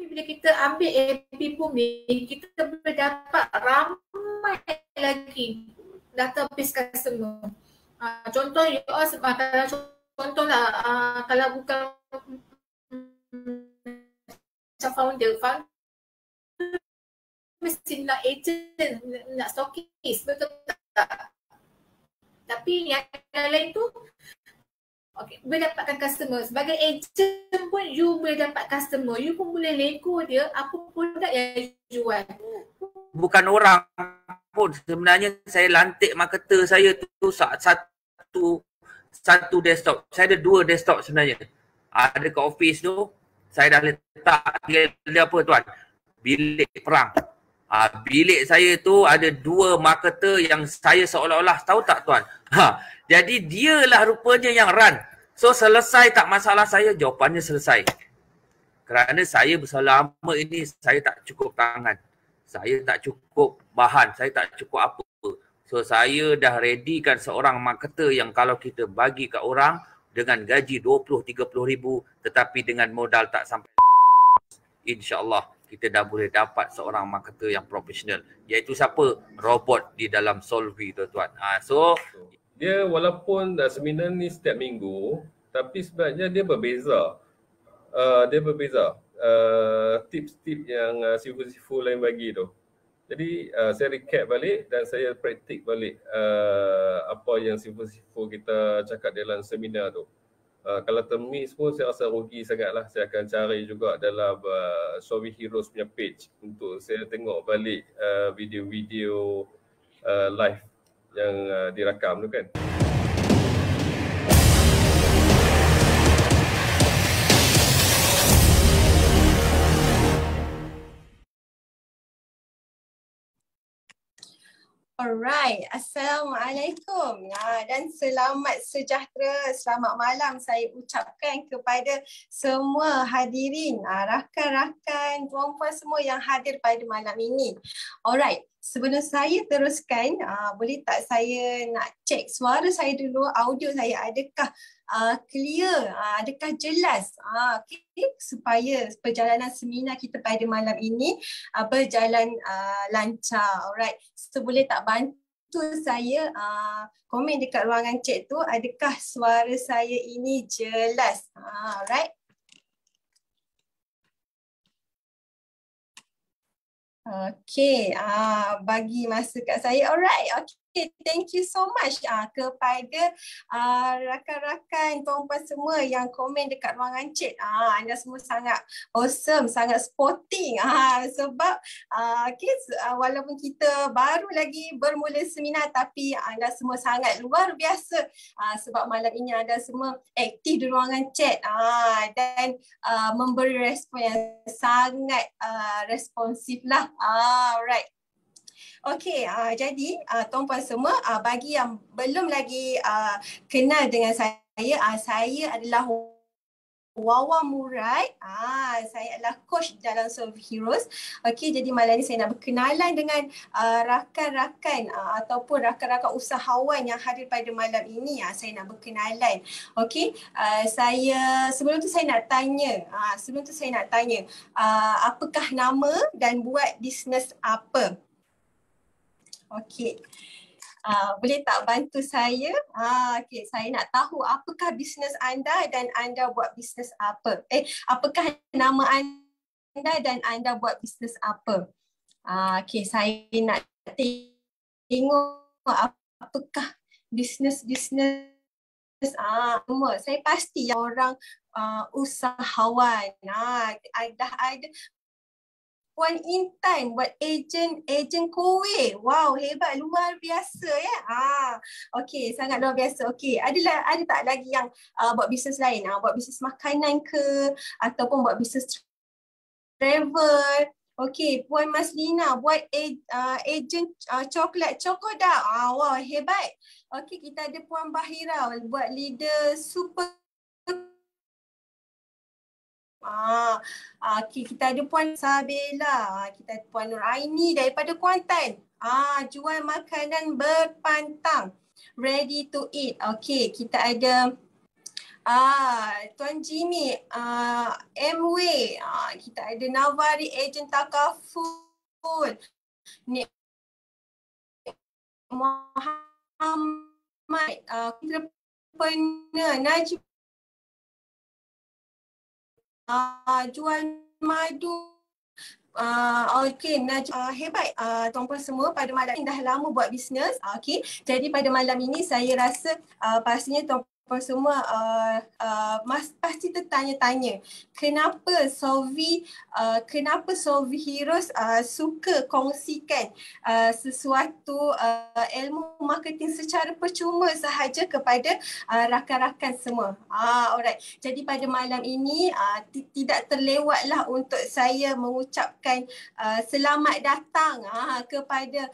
bila kita ambil AP Bumi, kita boleh dapat ramai lagi database customer. Contoh kalau contohlah kalau bukan macam founder mesti nak agent, nak stockist, betul tak? Tapi yang lain tu boleh dapatkan customer. Sebagai agent pun you boleh dapat customer. You pun boleh nego dia apa produk yang jual. Bukan orang pun, sebenarnya saya lantik marketer saya tu satu desktop. Saya ada 2 desktop sebenarnya. Ada kat office tu, saya dah letak dia apa tuan? Bilik perang. Bilik saya tu ada 2 marketer yang saya seolah-olah, tahu tak tuan? Jadi dialah rupanya yang run. So selesai tak masalah saya? Jawapannya selesai. Kerana saya selama ini saya tak cukup tangan. Saya tak cukup bahan, saya tak cukup apa. So saya dah readykan seorang marketer yang kalau kita bagi kat orang dengan gaji 20-30 ribu tetapi dengan modal tak sampai, insyaAllah kita dah boleh dapat seorang marketer yang profesional. Iaitu siapa? Robot di dalam Solvvy tuan-tuan. So dia walaupun seminar ni setiap minggu, tapi sebenarnya dia berbeza. Tips-tips yang sifu-sifu lain bagi tu. Jadi saya recap balik dan saya praktik balik apa yang sifu-sifu kita cakap dalam seminar tu. Kalau termiss pun saya rasa rugi sangatlah. Saya akan cari juga dalam Solvvy Heroes punya page untuk saya tengok balik video-video live yang dirakam tu kan. Alright, Assalamualaikum dan selamat sejahtera, selamat malam saya ucapkan kepada semua hadirin, rakan-rakan, puan-puan semua yang hadir pada malam ini. Alright, sebelum saya teruskan, boleh tak saya nak cek suara saya dulu, audio saya adakah clear, adakah jelas, okay, supaya perjalanan seminar kita pada malam ini berjalan lancar. Alright, so boleh tak bantu saya komen dekat ruangan chat tu, adakah suara saya ini jelas? Alright. Okay, bagi masa kat saya. Alright, okay, thank you so much kepada rakan-rakan, tuan-puan semua yang komen dekat ruangan chat. Anda semua sangat awesome, sangat sporting. Sebab okay, walaupun kita baru lagi bermula seminar, tapi anda semua sangat luar biasa sebab malam ini anda semua aktif di ruangan chat dan memberi respon yang sangat responsif lah. Alright. Okey, jadi tuan-puan semua, bagi yang belum lagi kenal dengan saya adalah Wawa Murad. Saya adalah coach dalam Solvvy Heroes. Okey, jadi malam ni saya nak berkenalan dengan rakan-rakan ataupun rakan-rakan usahawan yang hadir pada malam ini. Saya nak berkenalan. Okey, sebelum tu saya nak tanya, apakah nama dan buat bisnes apa? Okey. Boleh tak bantu saya? Okay, saya nak tahu apakah bisnes anda dan anda buat bisnes apa? Apakah nama anda dan anda buat bisnes apa? Okay, saya nak tengok apakah bisnes-bisnes semua. Saya pasti yang orang usahawan. Dah ada Puan Intan buat ejen kowe. Wow, hebat, luar biasa ya. Okey, sangat luar biasa. Okey, ada tak lagi yang buat bisnes lain? Buat bisnes makanan ke ataupun buat bisnes travel? Okey, Puan Maslina buat ejen coklat Chokodak. Wow, hebat. Okey, kita ada Puan Bahira buat leader super. Okay, kita ada Puan Sabela, kita ada Puan Nuraini daripada Kuantan. Jual makanan berpantang, ready to eat. Okay, kita ada Tuan Jimmy, MW, kita ada Navari, Agent Takaful, Nik Muhammad, entrepreneur, Najib, jual madu. Okey, Najib, hebat tuan-puan semua pada malam ini dah lama buat bisnes. Okey, jadi pada malam ini saya rasa pastinya tuan-puan semua pasti tertanya-tanya kenapa Solvi Heroes suka kongsikan sesuatu ilmu marketing secara percuma sahaja kepada rakan-rakan semua. Alright. Jadi pada malam ini tidak terlewatlah untuk saya mengucapkan selamat datang kepada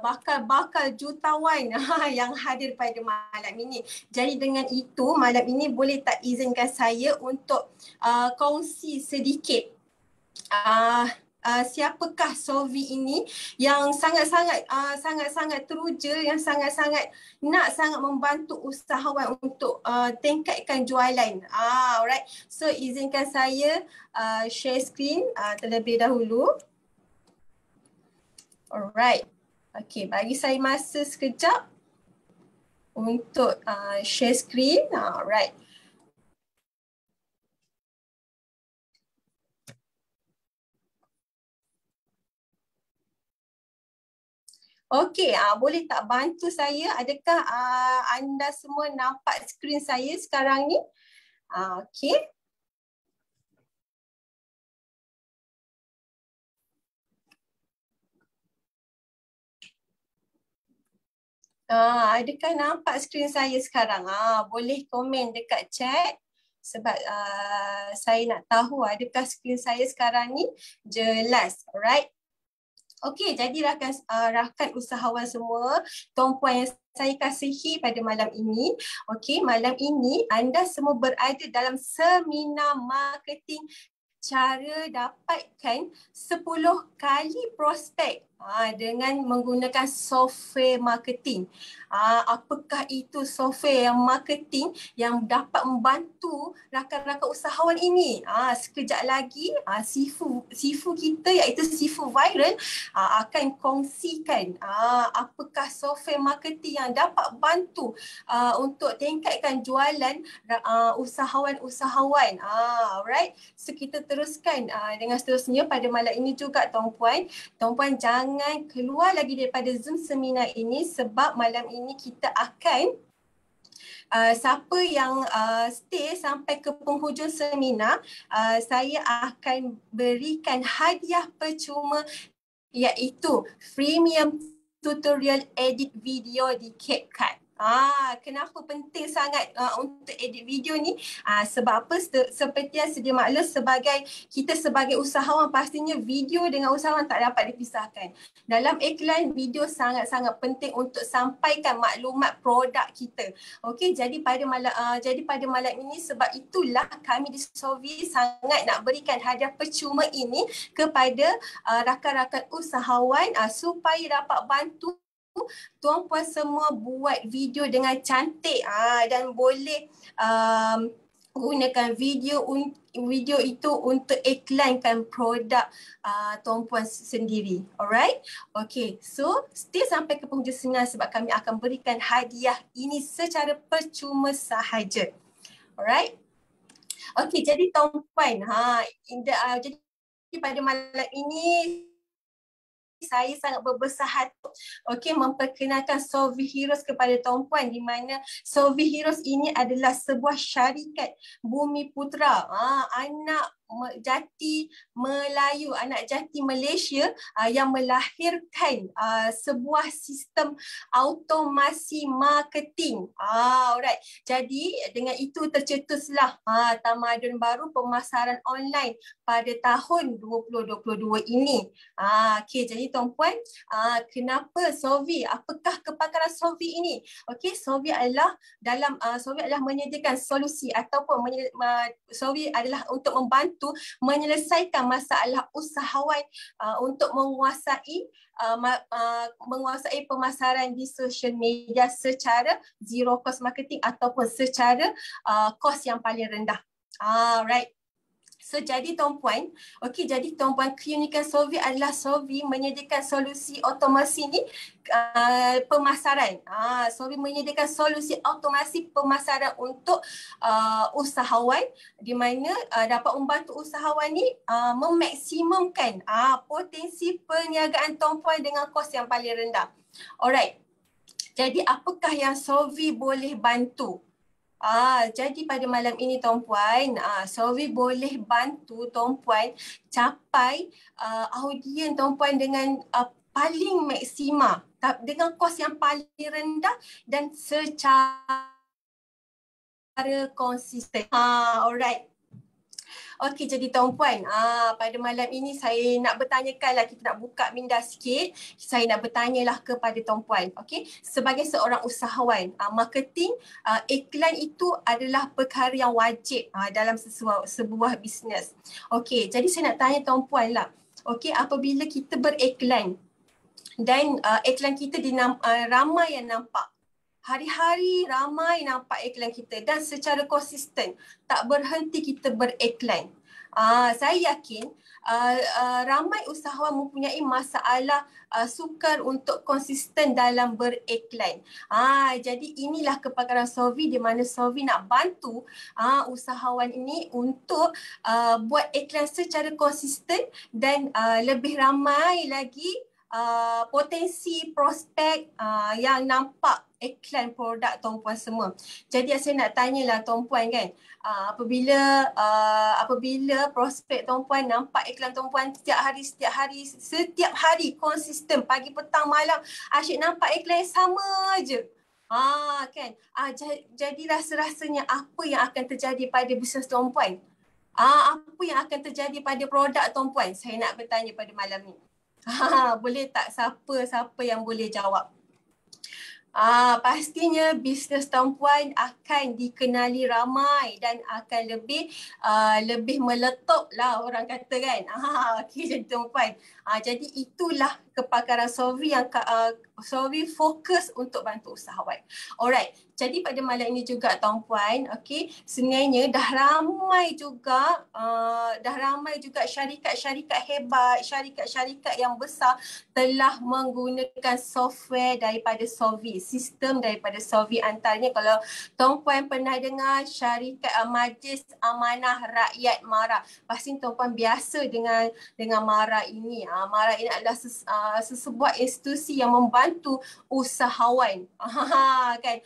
bakal-bakal jutawan yang hadir pada malam ini. Jadi dengan itu malam ini boleh tak izinkan saya untuk kongsi sedikit siapakah Solvi ini yang sangat-sangat teruja, yang sangat-sangat membantu usahawan untuk tingkatkan jualan. Alright. So izinkan saya share screen terlebih dahulu. Alright. Okay, bagi saya masa sekejap untuk share screen. Alright. Okey, boleh tak bantu saya? Adakah anda semua nampak skrin saya sekarang ni? Okey. Adakah nampak skrin saya sekarang? Boleh komen dekat chat sebab saya nak tahu adakah skrin saya sekarang ni jelas. Alright. Okey, jadi rakan usahawan semua, tuan-puan yang saya kasihi pada malam ini. Okey, malam ini anda semua berada dalam seminar marketing cara dapatkan 10 kali prospek dengan menggunakan software marketing. Apakah itu software yang marketing yang dapat membantu rakan-rakan usahawan ini? Sekejap lagi Sifu kita iaitu Sifu Viral akan kongsikan apakah software marketing yang dapat bantu untuk tingkatkan jualan usahawan-usahawan. Alright. So kita teruskan dengan seterusnya pada malam ini juga tuan-puan. Tuan-puan jangan keluar lagi daripada Zoom seminar ini sebab malam ini kita akan siapa yang stay sampai ke penghujung seminar, saya akan berikan hadiah percuma iaitu premium tutorial edit video di CapCut. Kenapa penting sangat untuk edit video ni? Sebab apa? Seperti yang sedia maklum, kita sebagai usahawan pastinya video dengan usahawan tak dapat dipisahkan. Dalam iklan, video sangat-sangat penting untuk sampaikan maklumat produk kita. Okey, jadi pada malam ini sebab itulah kami di Solvi sangat nak berikan hadiah percuma ini kepada rakan-rakan usahawan supaya dapat bantu tuan-puan semua buat video dengan cantik dan boleh gunakan video itu untuk iklankan produk tuan-puan sendiri. Alright? Okay, so stay sampai ke penghujung seminar sebab kami akan berikan hadiah ini secara percuma sahaja. Alright? Okay, jadi tuan-puan, jadi pada malam ini saya sangat berbesar hati memperkenalkan Solvi Heroes kepada tuan-puan, di mana Solvi Heroes ini adalah sebuah syarikat Bumi Putra, anak jati Melayu, anak jati Malaysia yang melahirkan sebuah sistem automasi marketing. Alright. Jadi dengan itu tercetuslah tamadun baru pemasaran online pada tahun 2022 ini. Okey, jadi tuan-puan, kenapa Solvi? Apakah kepakaran Solvi ini? Okey, Solvi adalah menyediakan solusi ataupun Solvi adalah untuk membantu membantu menyelesaikan masalah usahawan untuk menguasai pemasaran di social media secara zero cost marketing ataupun secara kos yang paling rendah. Right. So jadi tuan-puan, jadi tuan-puan, keunikan Solvy adalah Solvy menyediakan solusi otomasi ni pemasaran. Solvy menyediakan solusi otomasi pemasaran untuk usahawan, di mana dapat membantu usahawan ni memaksimumkan potensi perniagaan tuan-puan dengan kos yang paling rendah. Alright. Jadi apakah yang Solvy boleh bantu? Jadi pada malam ini tuan-puan, Solvy boleh bantu tuan-puan capai audien tuan-puan dengan paling maksima, dengan kos yang paling rendah dan secara konsisten. Alright. Okey, jadi tuan-puan, pada malam ini saya nak bertanyakanlah, kita nak buka minda sikit. Saya nak bertanyalah kepada tuan-puan. Okey, sebagai seorang usahawan, marketing, iklan itu adalah perkara yang wajib dalam sebuah bisnes. Okey, jadi saya nak tanya tuan-puan lah. Okey, apabila kita beriklan dan iklan kita ramai yang nampak, hari-hari ramai nampak iklan kita dan secara konsisten, tak berhenti kita beriklan. Saya yakin ramai usahawan mempunyai masalah sukar untuk konsisten dalam beriklan. Jadi inilah kepakaran Solvy, di mana Solvy nak bantu usahawan ini untuk buat iklan secara konsisten dan lebih ramai lagi potensi prospek yang nampak iklan produk tuan-puan semua. Jadi saya nak tanyalah tuan-puan kan, apabila prospek tuan-puan nampak iklan tuan-puan setiap hari konsisten, pagi petang malam asyik nampak iklan yang sama aje. Kan. Jadi rasa-rasanya apa yang akan terjadi pada bisnes tuan-puan? Apa yang akan terjadi pada produk tuan-puan? Saya nak bertanya pada malam ni. Boleh tak siapa yang boleh jawab? Pastinya bisnes tuan-puan akan dikenali ramai dan akan lebih meletup lah, orang kata kan. Okey, jadi tuan-puan. Jadi itulah kepakaran Solvy yang Solvy fokus untuk bantu usahawan. Alright. Jadi pada malam ini juga tuan-puan, okey, sebenarnya dah ramai juga syarikat-syarikat hebat, syarikat-syarikat yang besar telah menggunakan software daripada Solvy, sistem daripada Solvy. Antaranya kalau tuan-puan pernah dengar syarikat Majlis Amanah Rakyat MARA, pasti tuan-puan biasa dengan MARA ini. MARA ini adalah sesebuah institusi yang membantu usahawan. Kan?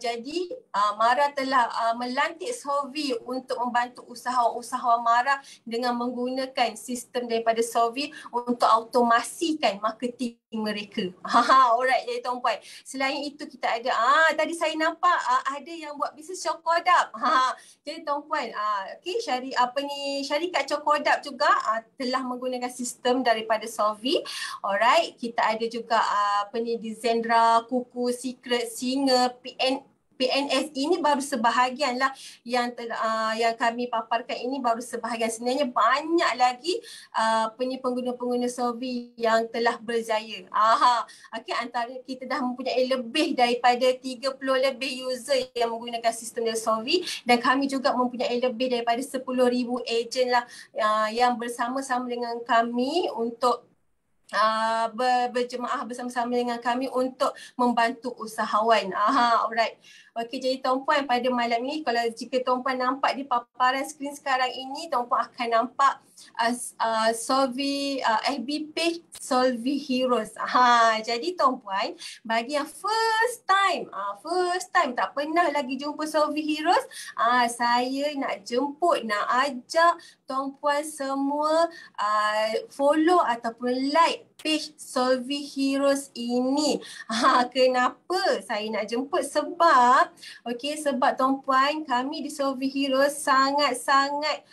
Jadi MARA telah melantik Solvy untuk membantu usahawan MARA dengan menggunakan sistem daripada Solvy untuk automasikan marketing mereka. Alright, jadi tuan-puan. Selain itu kita ada, tadi saya nampak ada yang buat bisnes Cokodap. Jadi tuan-puan, okay, syarikat Cokodap juga telah menggunakan sistem daripada Solvy. Alright, kita ada juga di Zendra, Kuku, Secret, Singa, PNS. Ini baru sebahagian lah yang kami paparkan, ini baru sebahagian. Sebenarnya banyak lagi pengguna-pengguna Solvy yang telah berjaya. Okay, antara kita dah mempunyai lebih daripada 30 lebih user yang menggunakan sistem dari Solvy, dan kami juga mempunyai lebih daripada 10,000 ejen lah yang bersama-sama dengan kami untuk berjemaah bersama-sama dengan kami untuk membantu usahawan. Alright. Okey, jadi tuan-puan, pada malam ini, kalau jika tuan-puan nampak di paparan skrin sekarang ini, tuan-puan akan nampak Solvy FB page Solvy Heroes. Jadi tuan-puan, bagi yang first time tak pernah lagi jumpa Solvy Heroes, saya nak jemput, nak ajak tuan-puan semua follow ataupun like page Solvi Heroes ini. Kenapa saya nak jemput? Sebab sebab tuan-puan, kami di Solvi Heroes sangat-sangat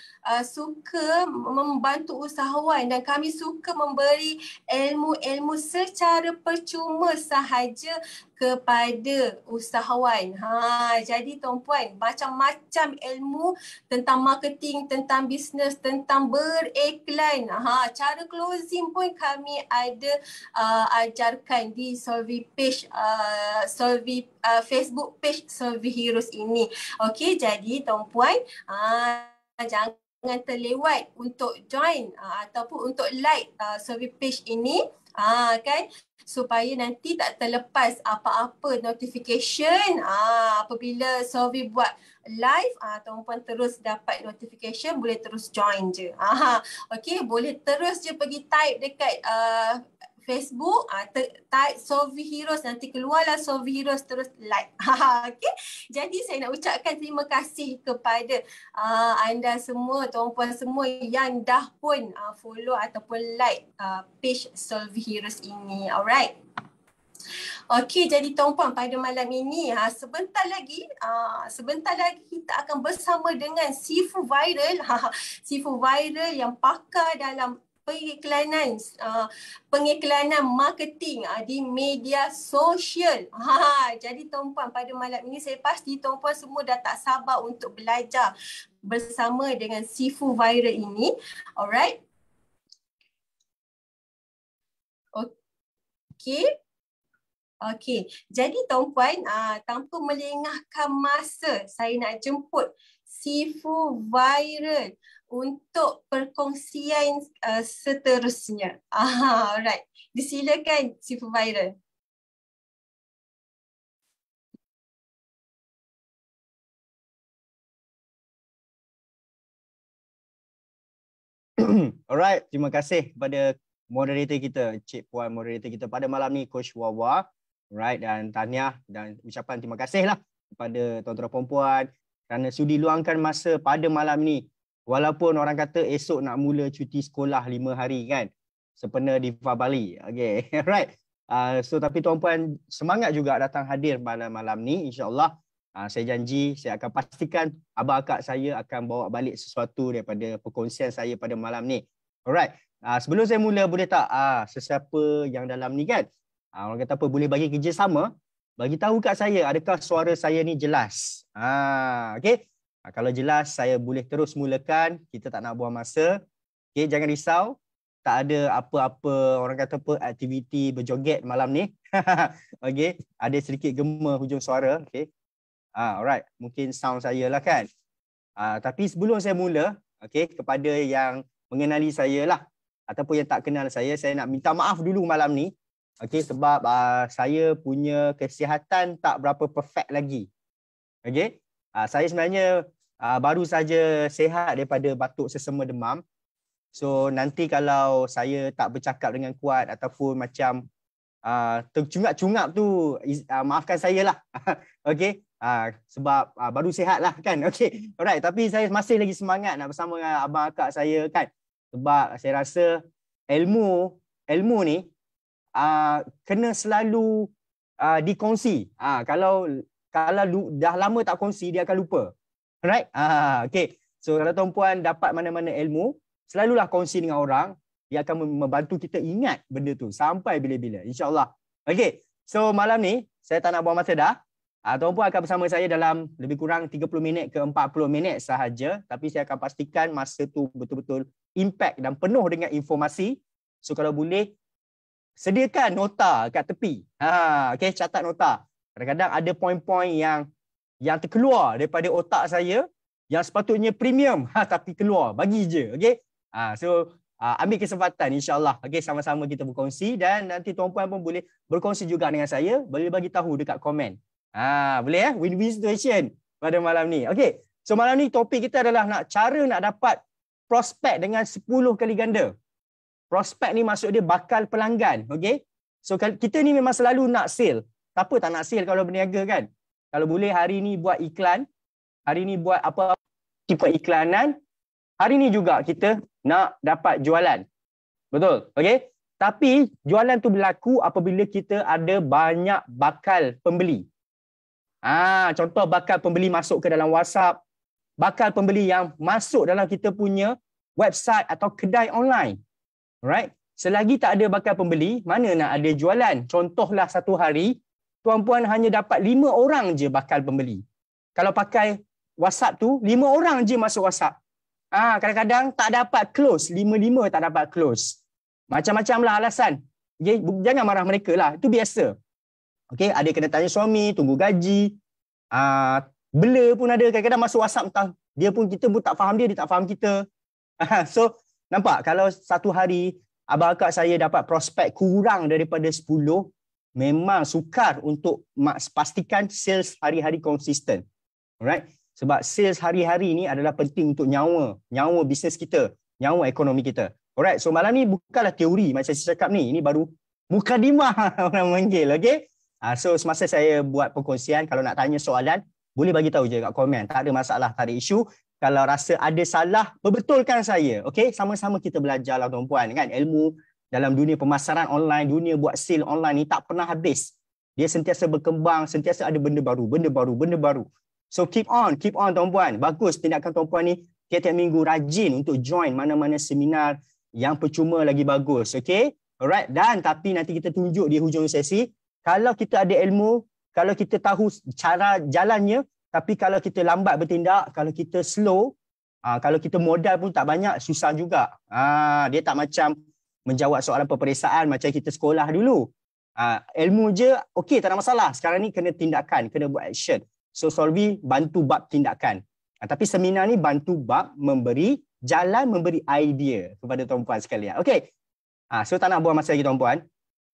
suka membantu usahawan dan kami suka memberi ilmu-ilmu secara percuma sahaja kepada usahawan. Jadi tuan-puan, macam-macam ilmu tentang marketing, tentang bisnes, tentang beriklan. Cara closing pun kami ada ajarkan di Solvi page, Facebook page Solvi Heroes ini. Okey, jadi tuan-puan, jangan terlewat untuk join ataupun untuk like Solvi page ini, kan, supaya nanti tak terlepas apa-apa notification apabila Solvi buat live, tuan-puan terus dapat notification, boleh terus join je. Okey, boleh terus je pergi type dekat Facebook, type Solvi Heroes, nanti keluarlah Solvi Heroes, terus like. Okey, jadi saya nak ucapkan terima kasih kepada anda semua, tuan-puan semua yang dah pun follow ataupun like page Solvi Heroes ini. Alright. Okey, jadi tuan-puan, pada malam ini sebentar lagi kita akan bersama dengan Sifu Viral. Sifu Viral yang pakar dalam pengiklanan marketing di media sosial. Jadi tuan-puan, pada malam ini saya pasti tuan-puan semua dah tak sabar untuk belajar bersama dengan Sifu Viral ini. Alright. Okey, jadi tuan-puan, tanpa melengahkan masa, saya nak jemput Sifu Viral untuk perkongsian seterusnya. Alright, disilakan Sifu Viral. Alright, terima kasih kepada moderator kita, Cik Puan moderator kita pada malam ni, Coach Wawa. Alright, dan tahniah dan ucapan terima kasih lah kepada tuan-tuan perempuan kerana sudi luangkan masa pada malam ni. Walaupun orang kata esok nak mula cuti sekolah 5 hari kan, sempena di Bali. Okay, alright. So tapi tuan-puan semangat juga datang hadir pada malam ni, insyaAllah. Saya janji saya akan pastikan abang akak saya akan bawa balik sesuatu daripada perkongsian saya pada malam ni. Alright. Sebelum saya mula, boleh tak sesiapa yang dalam ni kan, orang kata apa, boleh bagi kerjasama, bagi tahu kat saya adakah suara saya ni jelas. Okay. Kalau jelas, saya boleh terus mulakan. Kita tak nak buang masa. Okay, jangan risau. Tak ada apa-apa orang kata apa aktiviti berjoget malam ni. Okay, ada sedikit gema hujung suara. Okay. Alright, mungkin sound saya lah kan. Tapi sebelum saya mula, okay, kepada yang mengenali saya lah ataupun yang tak kenal saya nak minta maaf dulu malam ni. Okay, sebab saya punya kesihatan tak berapa perfect lagi. Okay. Saya sebenarnya baru saja sihat daripada batuk sesama demam. So nanti kalau saya tak bercakap dengan kuat ataupun macam tercungap-cungap tu, maafkan saya lah. Okay. Sebab baru sihat lah kan. Okay. Alright. Tapi saya masih lagi semangat nak bersama dengan abang akak saya kan. Sebab saya rasa ilmu ni kena selalu dikongsi. Kalau dah lama tak kongsi, dia akan lupa. Alright? Okay. So kalau tuan-puan dapat mana-mana ilmu, selalulah kongsi dengan orang. Dia akan membantu kita ingat benda tu sampai bila-bila. InsyaAllah. Okay. So malam ni, saya tak nak buang masa dah. Tuan-puan akan bersama saya dalam lebih kurang 30 minit ke 40 minit sahaja. Tapi saya akan pastikan masa tu betul-betul impact dan penuh dengan informasi. So kalau boleh, sediakan nota kat tepi. Okay, catat nota. Kadang-kadang ada poin-poin yang terkeluar daripada otak saya yang sepatutnya premium tapi keluar, bagi je. Okay. So ambil kesempatan insyaAllah. Okay, sama-sama kita berkongsi dan nanti tuan-puan pun boleh berkongsi juga dengan saya. Boleh bagi tahu dekat komen. Boleh win-win situation pada malam ni. Okay. So malam ni topik kita adalah cara nak dapat prospek dengan 10 kali ganda. Prospek ni maksud dia bakal pelanggan. Okay. So kita ni memang selalu nak sale. Tak apa tak nak sale kalau berniaga kan. Kalau boleh hari ni buat iklan. Hari ni buat apa tipe iklanan. Hari ni juga kita nak dapat jualan. Betul? Okay. Tapi jualan tu berlaku apabila kita ada banyak bakal pembeli. Contoh bakal pembeli masuk ke dalam WhatsApp, bakal pembeli yang masuk dalam kita punya website atau kedai online. Alright? Selagi tak ada bakal pembeli, mana nak ada jualan? Contohlah satu hari, tuan-puan hanya dapat 5 orang je bakal pembeli. Kalau pakai WhatsApp tu, 5 orang je masuk WhatsApp. Kadang-kadang tak dapat close, 5-5 tak dapat close. Macam-macam lah alasan. Okay? Jangan marah mereka lah, itu biasa. Okay? Ada kena tanya suami, tunggu gaji. Bela pun ada, kadang-kadang masuk WhatsApp, kita pun tak faham dia tak faham kita. So, nampak kalau satu hari abang akak saya dapat prospek kurang daripada 10, memang sukar untuk pastikan sales hari-hari konsisten. Alright? Sebab sales hari-hari ni adalah penting untuk nyawa bisnes kita, nyawa ekonomi kita. Alright, so malam ni bukanlah teori macam saya cakap ni, ini baru mukadimah orang panggil, okay? So semasa saya buat perkongsian, kalau nak tanya soalan, boleh bagi tahu je kat komen, tak ada masalah, tak ada isu. Kalau rasa ada salah, perbetulkan saya, okay? Sama-sama kita belajar lah tuan-puan, kan? Ilmu dalam dunia pemasaran online, dunia buat sale online ni tak pernah habis. Dia sentiasa berkembang, sentiasa ada benda baru. So keep on tuan-puan. Bagus tindakan tuan-puan ni tiap-tiap minggu rajin untuk join mana-mana seminar yang percuma lagi bagus. Okay? Alright. Dan tapi nanti kita tunjuk di hujung sesi. Kalau kita ada ilmu, kalau kita tahu cara jalannya, tapi kalau kita lambat bertindak, kalau kita slow, kalau kita modal pun tak banyak, susah juga. Dia tak macam menjawab soalan peperiksaan macam kita sekolah dulu. Ilmu je, okey tak ada masalah. Sekarang ni kena tindakan, kena buat action. So Solvi bantu bab tindakan. Tapi seminar ni bantu bab memberi jalan, memberi idea kepada tuan-puan sekalian. Okey. So tak nak buang masa lagi tuan-puan.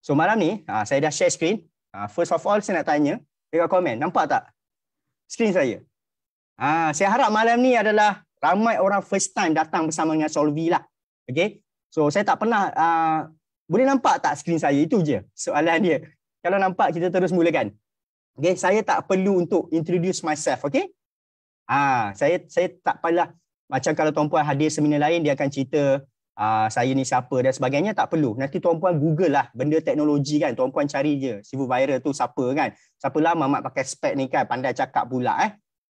So malam ni saya dah share screen. First of all saya nak tanya dekat komen, nampak tak skrin saya? Saya harap malam ni adalah ramai orang first time datang bersama dengan Solvi lah. Okey. So saya tak pernah boleh nampak tak skrin saya? Itu je soalan dia. Kalau nampak kita terus mulakan. Okay, saya tak perlu untuk introduce myself, okay? Saya tak payah macam kalau tuan-puan hadir seminar lain dia akan cerita saya ni siapa dan sebagainya, tak perlu. Nanti tuan-puan Google lah benda teknologi kan, tuan-puan cari je Sifu Viral tu siapa kan. Siapa lama mak pakai spek ni kan, pandai cakap pula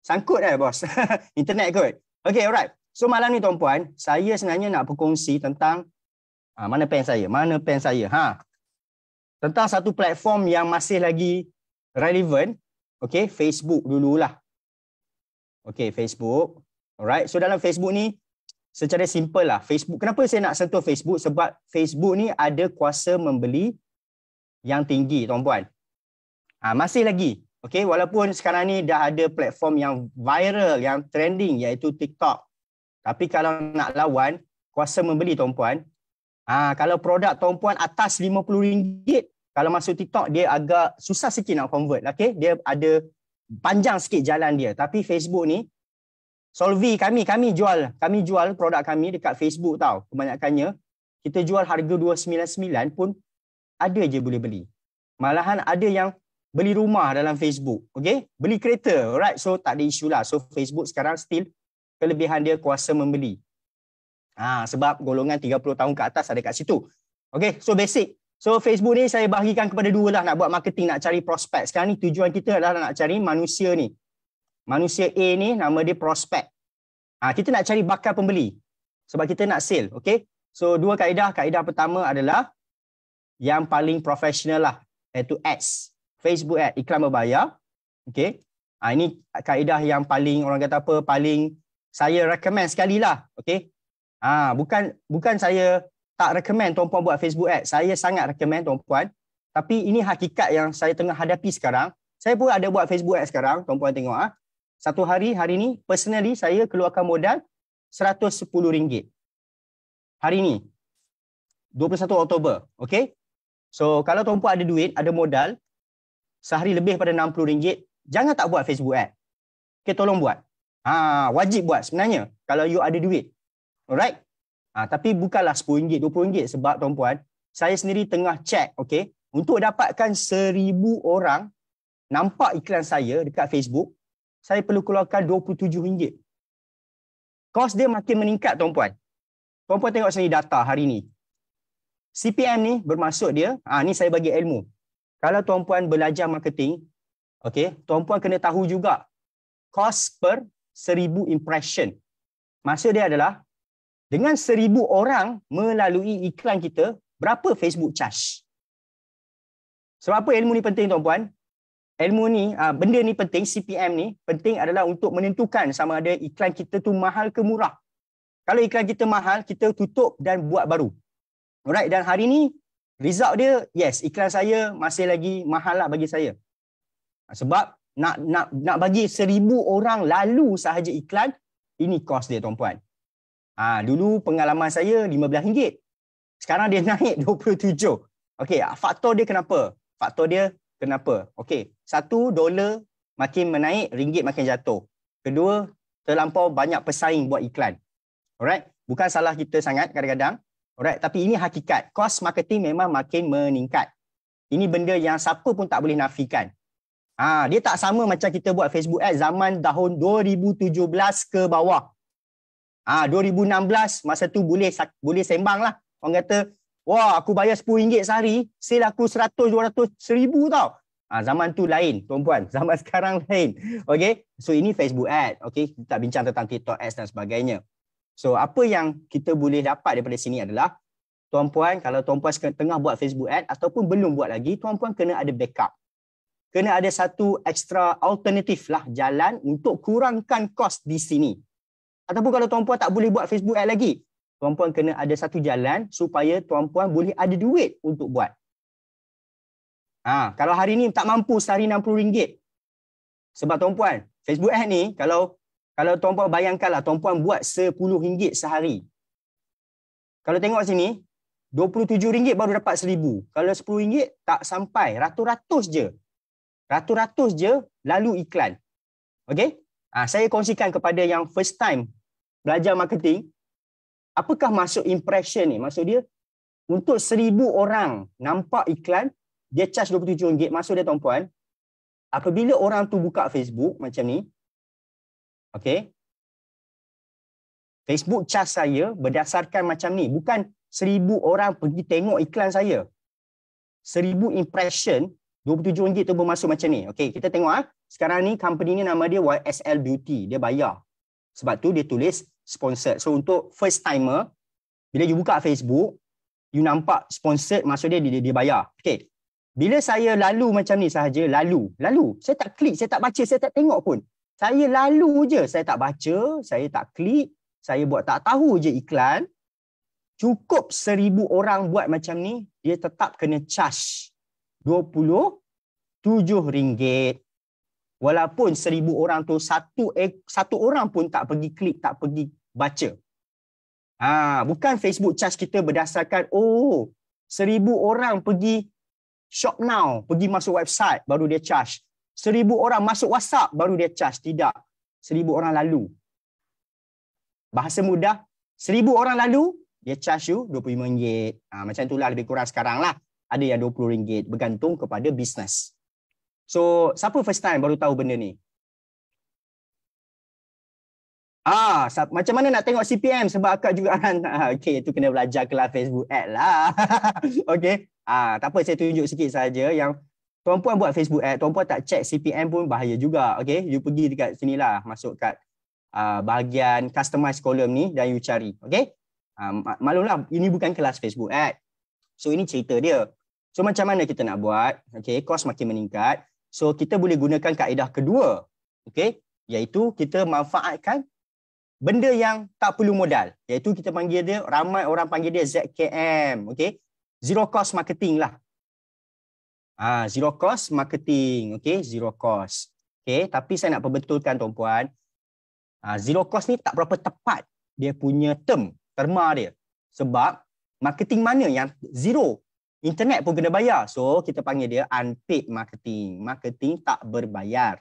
Sangkut bos. Internet kot. Okay, alright. So malam ni tuan-puan, saya sebenarnya nak berkongsi tentang mana pen saya? Tentang satu platform yang masih lagi relevant, okay, Facebook dululah. Okay, Facebook. Alright, so dalam Facebook ni secara simple lah. Facebook, kenapa saya nak sentuh Facebook? Sebab Facebook ni ada kuasa membeli yang tinggi, tuan-puan. Masih lagi. Okay, walaupun sekarang ni dah ada platform yang viral, yang trending iaitu TikTok. Tapi kalau nak lawan, kuasa membeli tuan-puan. Kalau produk tuan-puan atas RM50, kalau masuk TikTok, dia agak susah sikit nak convert. Okay? Dia ada panjang sikit jalan dia. Tapi Facebook ni, Solvi, kami jual produk kami dekat Facebook tau. Kebanyakannya, kita jual harga $299 pun ada je boleh beli. Malahan ada yang beli rumah dalam Facebook. Okay? Beli kereta. Alright? So, tak ada isu lah. So, Facebook sekarang still kelebihan dia kuasa membeli. Sebab golongan 30 tahun ke atas ada kat situ. Okay? So, basic. So Facebook ni saya bahagikan kepada dua lah, nak buat marketing, nak cari prospek. Sekarang ni tujuan kita adalah nak cari manusia ni. Manusia A ni nama dia prospek. Kita nak cari bakal pembeli. Sebab kita nak sale. Okay? So dua kaedah. Kaedah pertama adalah yang paling profesional lah. Iaitu ads. Facebook ad, iklan berbayar. Okay? Ini kaedah yang paling orang kata apa, paling saya recommend sekali lah. Okay? Bukan saya tak recommend tuan-puan buat Facebook ad. Saya sangat recommend tuan-puan. Tapi ini hakikat yang saya tengah hadapi sekarang. Saya pun ada buat Facebook ad sekarang. Tuan-puan tengok. Satu hari ni, personally saya keluarkan modal RM110. Hari ni. 21 Oktober. Okay? So, kalau tuan-puan ada duit, ada modal, sehari lebih pada RM60, jangan tak buat Facebook ad. Okay, tolong buat. Wajib buat sebenarnya. Kalau you ada duit. Alright? Tapi bukanlah RM10, RM20 sebab tuan-puan, saya sendiri tengah check, okay, untuk dapatkan 1,000 orang nampak iklan saya dekat Facebook, saya perlu keluarkan RM27. Kos dia makin meningkat tuan-puan. Tuan-puan tengok sini data hari ni. CPM ni bermaksud dia, ni saya bagi ilmu. Kalau tuan-puan belajar marketing, okey, tuan-puan kena tahu juga cost per 1000 impression. Maksud dia adalah dengan 1000 orang melalui iklan kita, berapa Facebook charge? Sebab apa ilmu ni penting tuan-puan? Ilmu ni, benda ni penting, CPM ni penting adalah untuk menentukan sama ada iklan kita tu mahal ke murah. Kalau iklan kita mahal, kita tutup dan buat baru. Alright, dan hari ni result dia, yes, iklan saya masih lagi mahal lah bagi saya. Sebab nak bagi 1000 orang lalu sahaja iklan, ini cost dia tuan-puan. Dulu pengalaman saya RM15. Sekarang dia naik 27. Okey, faktor dia kenapa? Okey, $1 makin menaik, ringgit makin jatuh. Kedua, terlampau banyak pesaing buat iklan. Alright, bukan salah kita sangat kadang-kadang. Alright, tapi ini hakikat. Kos marketing memang makin meningkat. Ini benda yang siapa pun tak boleh nafikan. Dia tak sama macam kita buat Facebook Ads zaman tahun 2017 ke bawah. 2016 masa tu boleh sembang lah. Orang kata, wah aku bayar RM10 sehari, sale aku 100, 200, 1000 tau. Zaman tu lain tuan-puan, zaman sekarang lain. Okay, so ini Facebook Ad. Okay, kita bincang tentang TikTok Ads dan sebagainya. So apa yang kita boleh dapat daripada sini adalah, tuan-puan, kalau tuan-puan tengah buat Facebook Ad ataupun belum buat lagi, tuan-puan kena ada backup. Kena ada satu extra alternatif lah jalan untuk kurangkan kos di sini. Ataupun kalau tuan-puan tak boleh buat Facebook Ad lagi, tuan-puan kena ada satu jalan supaya tuan-puan boleh ada duit untuk buat. Kalau hari ni tak mampu sehari RM60. Sebab tuan-puan, Facebook Ad ni kalau tuan-puan bayangkanlah tuan-puan buat RM10 sehari. Kalau tengok sini, RM27 baru dapat RM1000. Kalau RM10 tak sampai, ratus-ratus je lalu iklan. Okey? Saya kongsikan kepada yang first time belajar marketing, apakah maksud impression ni? Maksud dia, untuk 1000 orang nampak iklan, dia charge RM27. Maksud dia tuan-puan, apabila orang tu buka Facebook macam ni, okey, Facebook charge saya berdasarkan macam ni. Bukan 1000 orang pergi tengok iklan saya. 1000 impression, RM27 tu bermaksud macam ni. Okey, kita tengok sekarang ni company ni nama dia YSL Beauty. Dia bayar. Sebab tu dia tulis sponsored. So untuk first timer, bila you buka Facebook, you nampak sponsored, maksud dia bayar. Okey. Bila saya lalu macam ni sahaja, lalu. Saya tak klik, saya tak baca, saya tak tengok pun. Saya lalu je, saya tak baca, saya tak klik, saya buat tak tahu je iklan. Cukup 1000 orang buat macam ni, dia tetap kena charge RM27. Walaupun 1000 orang tu satu orang pun tak pergi klik, tak pergi baca. Bukan Facebook charge kita berdasarkan 1000 orang pergi shop now, pergi masuk website baru dia charge. 1000 orang masuk WhatsApp baru dia charge. Tidak. 1000 orang lalu. Bahasa mudah, 1000 orang lalu dia charge you RM25. Macam itulah lebih kurang sekarang lah. Ada yang RM20, bergantung kepada bisnes. So, siapa first time baru tahu benda ni? Macam mana nak tengok CPM? Sebab akak juga okay, itu kena belajar kelas Facebook Ad lah. Okay. Tak apa, saya tunjuk sikit saja yang tuan-puan buat Facebook Ad, tuan-puan tak check CPM pun bahaya juga. Okay, you pergi dekat sini lah, masuk kat bahagian customize column ni dan you cari. Okay. Maklumlah, ini bukan kelas Facebook Ad. So, ini cerita dia. So, macam mana kita nak buat? Okay, kos makin meningkat. So, kita boleh gunakan kaedah kedua. Okay, iaitu kita manfaatkan benda yang tak perlu modal. Iaitu kita panggil dia, ramai orang panggil dia ZKM. Okay, zero cost marketing lah. Zero cost marketing. Okay, zero cost. Okay, tapi saya nak perbetulkan tuan-puan. Zero cost ni tak berapa tepat dia punya terma dia. Sebab marketing mana yang zero? Internet pun kena bayar. So, kita panggil dia unpaid marketing. Marketing tak berbayar.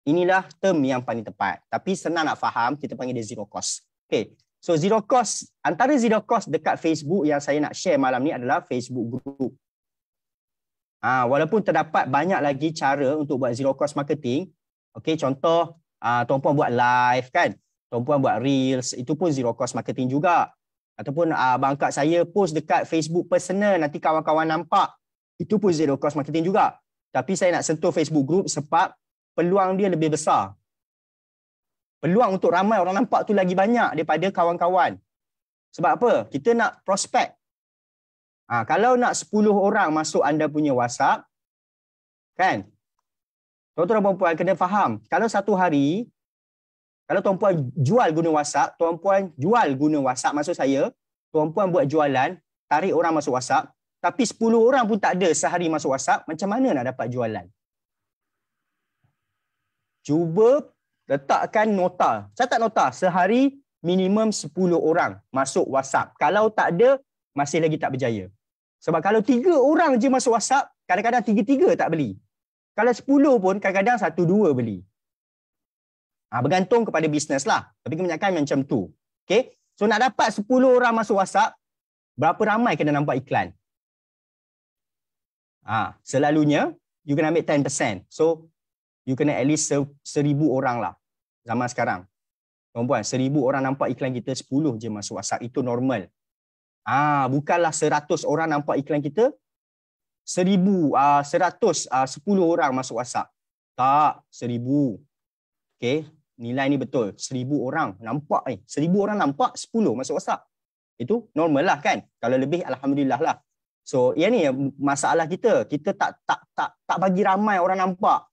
Inilah term yang paling tepat. Tapi senang nak faham, kita panggil dia zero cost. Okay. So, zero cost, antara zero cost dekat Facebook yang saya nak share malam ni adalah Facebook Group. Walaupun terdapat banyak lagi cara untuk buat zero cost marketing. Okay, contoh, tuan-puan buat live kan? Tuan-puan buat reels, itu pun zero cost marketing juga. Ataupun abang kak saya post dekat Facebook personal, nanti kawan-kawan nampak. Itu pun zero cost marketing juga. Tapi saya nak sentuh Facebook group sebab peluang dia lebih besar. Peluang untuk ramai orang nampak tu lagi banyak daripada kawan-kawan. Sebab apa? Kita nak prospek. Kalau nak 10 orang masuk anda punya WhatsApp, kan? Tuan-tuan dan puan kena faham, kalau satu hari, kalau tuan-puan jual guna WhatsApp, tuan-puan jual guna WhatsApp, maksud saya, tuan-puan buat jualan, tarik orang masuk WhatsApp, tapi 10 orang pun tak ada sehari masuk WhatsApp, macam mana nak dapat jualan? Cuba letakkan nota, catat nota, sehari minimum 10 orang masuk WhatsApp. Kalau tak ada, masih lagi tak berjaya. Sebab kalau 3 orang je masuk WhatsApp, kadang-kadang 3-3 tak beli. Kalau 10 pun kadang-kadang 1-2 beli. Bergantung kepada bisnes lah. Tapi kebanyakan macam tu. Okay? So nak dapat 10 orang masuk WhatsApp, berapa ramai kena nampak iklan? Selalunya, you kena ambil 10%. So, you kena at least 1,000 orang lah. Zaman sekarang. Tuan-puan, 1,000 orang nampak iklan kita, 10 je masuk WhatsApp. Itu normal. Bukanlah 100 orang nampak iklan kita, 10 orang masuk WhatsApp. Tak, 1,000. Okay, nilai ni betul. 1,000 orang nampak 1,000 orang nampak, 10 masuk WhatsApp. Itu normal lah kan. Kalau lebih, alhamdulillah lah. So, yang ni masalah kita. Kita tak bagi ramai orang nampak.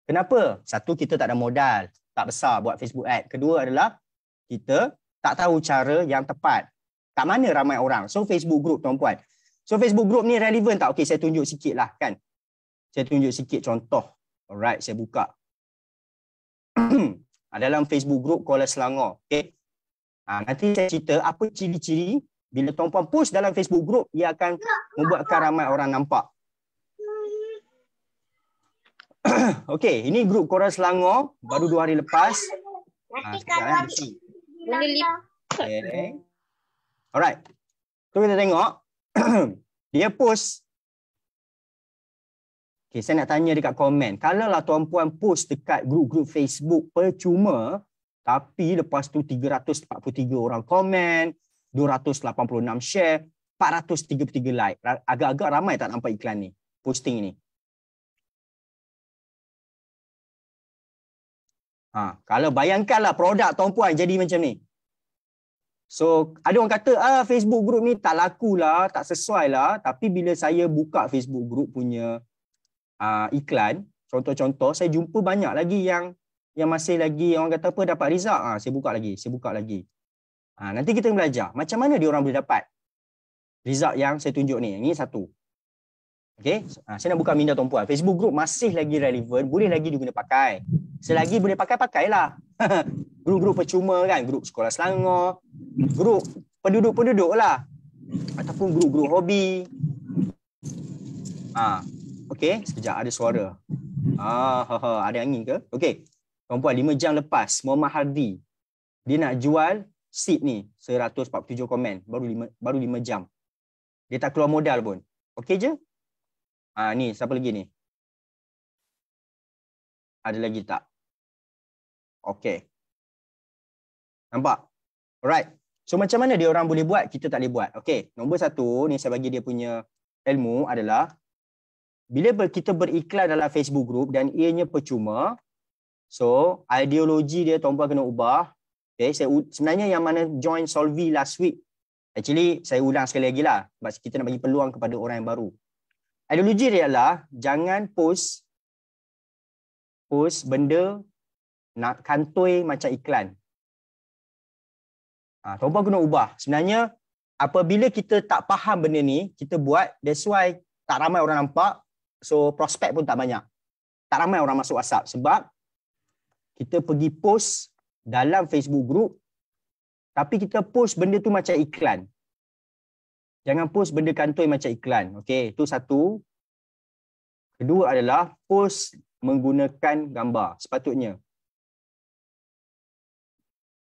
Kenapa? Satu, kita tak ada modal. Tak besar buat Facebook ad. Kedua adalah kita tak tahu cara yang tepat. Kat mana ramai orang. So, Facebook group tuan-puan. So, Facebook group ni relevan tak? Okey, saya tunjuk sikit lah kan. Saya tunjuk sikit contoh. Alright, saya buka. Dalam Facebook group Kuala Selangor. Okay. Nanti saya cerita apa ciri-ciri bila tuan-puan post dalam Facebook group, ia akan membuatkan ramai orang nampak. Okey, ini grup Kuala Selangor. Baru 2 hari lepas. Okay. Alright. So kita tengok. Dia post. Okay, saya nak tanya dekat komen. Kalaulah tuan-puan post dekat grup-grup Facebook percuma, tapi lepas tu 343 orang komen, 286 share, 433 like. Agak-agak ramai tak nampak iklan ni, posting ni. Kalau bayangkanlah produk tuan-puan jadi macam ni. So, ada orang kata, Facebook group ni tak laku lah, tak sesuai lah. Tapi bila saya buka Facebook group punya iklan, contoh-contoh, saya jumpa banyak lagi yang masih lagi, orang kata apa, dapat result. Saya buka lagi. Nanti kita belajar, macam mana dia orang boleh dapat result yang saya tunjuk ni. Ini satu. Okay, saya nak buka minda tuan-puan. Facebook group masih lagi relevan, boleh lagi diguna pakai. Selagi boleh pakai, pakailah. Grup-grup percuma kan, grup sekolah Selangor, grup penduduk-penduduk lah. Ataupun grup-grup hobi. Okey, sekejap ada suara. Ada angin ke? Okey. Tuan-puan, 5 jam lepas, Muhammad Hardi, dia nak jual seat ni, 147 komen, baru 5 jam. Dia tak keluar modal pun. Okey je? Ni, siapa lagi ni? Ada lagi tak? Okey. Nampak? Alright. So macam mana dia orang boleh buat, kita tak boleh buat. Okey, nombor 1 ni saya bagi dia punya ilmu adalah bila kita beriklan dalam Facebook group dan ianya percuma, so ideologi dia tuan-puan kena ubah. Okay, sebenarnya yang mana join Solvi last week, actually saya ulang sekali lagi lah sebab kita nak bagi peluang kepada orang yang baru. Ideologi dia adalah jangan post benda nak kantoi macam iklan. Tuan-puan kena ubah. Sebenarnya apabila kita tak faham benda ni, kita buat, that's why tak ramai orang nampak, so prospek pun tak banyak. Tak ramai orang masuk WhatsApp sebab kita pergi post dalam Facebook group tapi kita post benda tu macam iklan. Jangan post benda kantoi macam iklan. Okey, itu satu. Kedua adalah post menggunakan gambar. Sepatutnya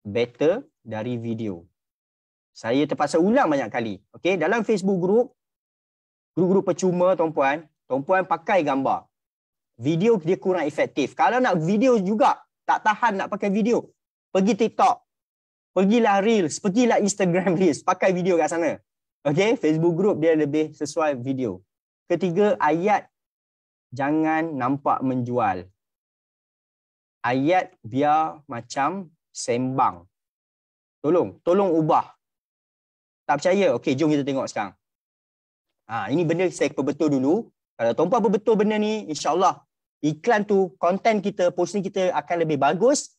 better dari video. Saya terpaksa ulang banyak kali. Okey, dalam Facebook grup percuma tuan-puan pakai gambar. Video dia kurang efektif. Kalau nak video juga tak tahan nak pakai video, pergi TikTok. pergilah Reels, pergilah Instagram Reels, pakai video kat sana. Okay, Facebook group dia lebih sesuai video. Ketiga, ayat jangan nampak menjual. Ayat biar macam sembang. Tolong ubah. Tak percaya? Okey, jom kita tengok sekarang. Ini benda saya perbetul dulu. Kalau tuan-puan perbetul benda ni, insya-Allah iklan tu, konten kita, posting kita akan lebih bagus.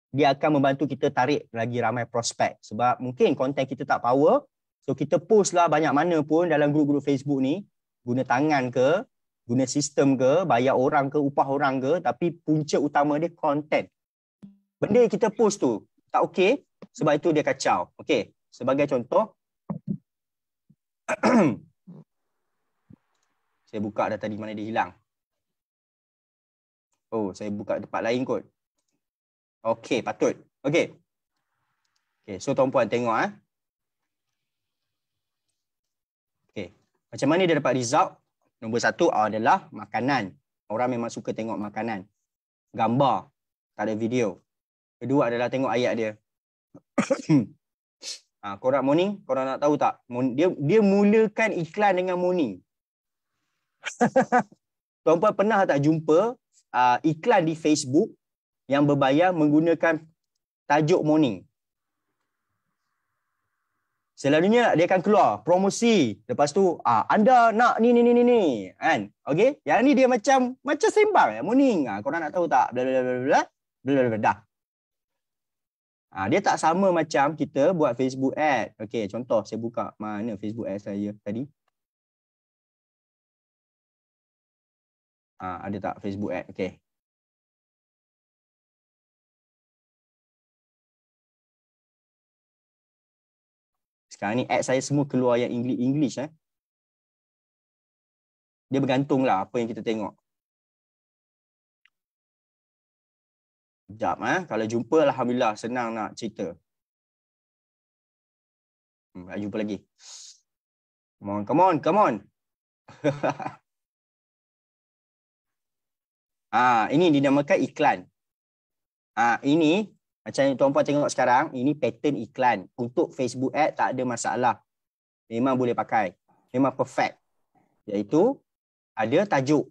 Dia akan membantu kita tarik lagi ramai prospek. Sebab mungkin konten kita tak power. So kita post lah banyak mana pun dalam grup-grup Facebook ni. Guna tangan ke, guna sistem ke, bayar orang ke, upah orang ke. Tapi punca utama dia konten. Benda yang kita post tu tak okey. Sebab itu dia kacau. Okey, sebagai contoh. Saya buka dah tadi, mana dia hilang. Oh, saya buka tempat lain kot. Okey, patut. Okey. Okey, so tuan-puan tengok Okey. Macam mana dia dapat result? Nombor satu adalah makanan. Orang memang suka tengok makanan. Gambar, tak ada video. Kedua adalah tengok ayat dia. Korang morning, korang nak tahu tak? Dia mulakan iklan dengan morning. Tuan-puan pernah tak jumpa iklan di Facebook yang berbayar menggunakan tajuk morning? Selalunya dia akan keluar promosi. Lepas tu anda nak ni kan? Okey, yang ni dia macam sembang morning. Korang nak tahu tak? Bla bla bla bla dah. Dia tak sama macam kita buat Facebook ad. Okey, contoh saya buka mana Facebook ad saya tadi. Ada tak Facebook ad? Okey. Sekarang ni ad saya semua keluar yang English. Dia bergantunglah apa yang kita tengok. Sekejap kalau jumpa alhamdulillah, senang nak cerita. Tak jumpa lagi. Come on. Ini dinamakan iklan. Ini macam yang tuan-puan tengok sekarang, ini pattern iklan. Untuk Facebook ad tak ada masalah. Memang boleh pakai. Memang perfect. Iaitu ada tajuk.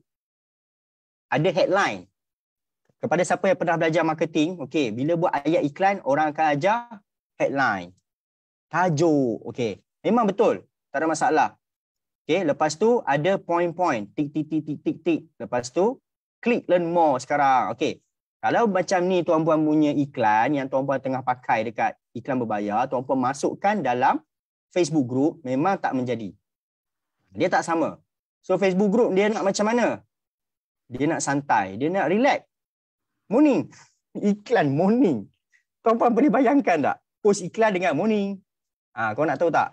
Ada headline. Kepada siapa yang pernah belajar marketing, okey, bila buat ayat iklan, orang akan ajar headline. Tajuk. Okey. Memang betul. Tak ada masalah. Okey, lepas tu ada point-point. Tik. Lepas tu klik learn more sekarang. Okey. Kalau macam ni tuan-puan punya iklan yang tuan-puan tengah pakai dekat iklan berbayar, tuan-puan masukkan dalam Facebook group, memang tak menjadi. Dia tak sama. So Facebook group dia nak macam mana? Dia nak santai, dia nak relax. Morning. Iklan morning. Tuan-puan boleh bayangkan tak? Post iklan dengan morning. Kau nak tahu tak?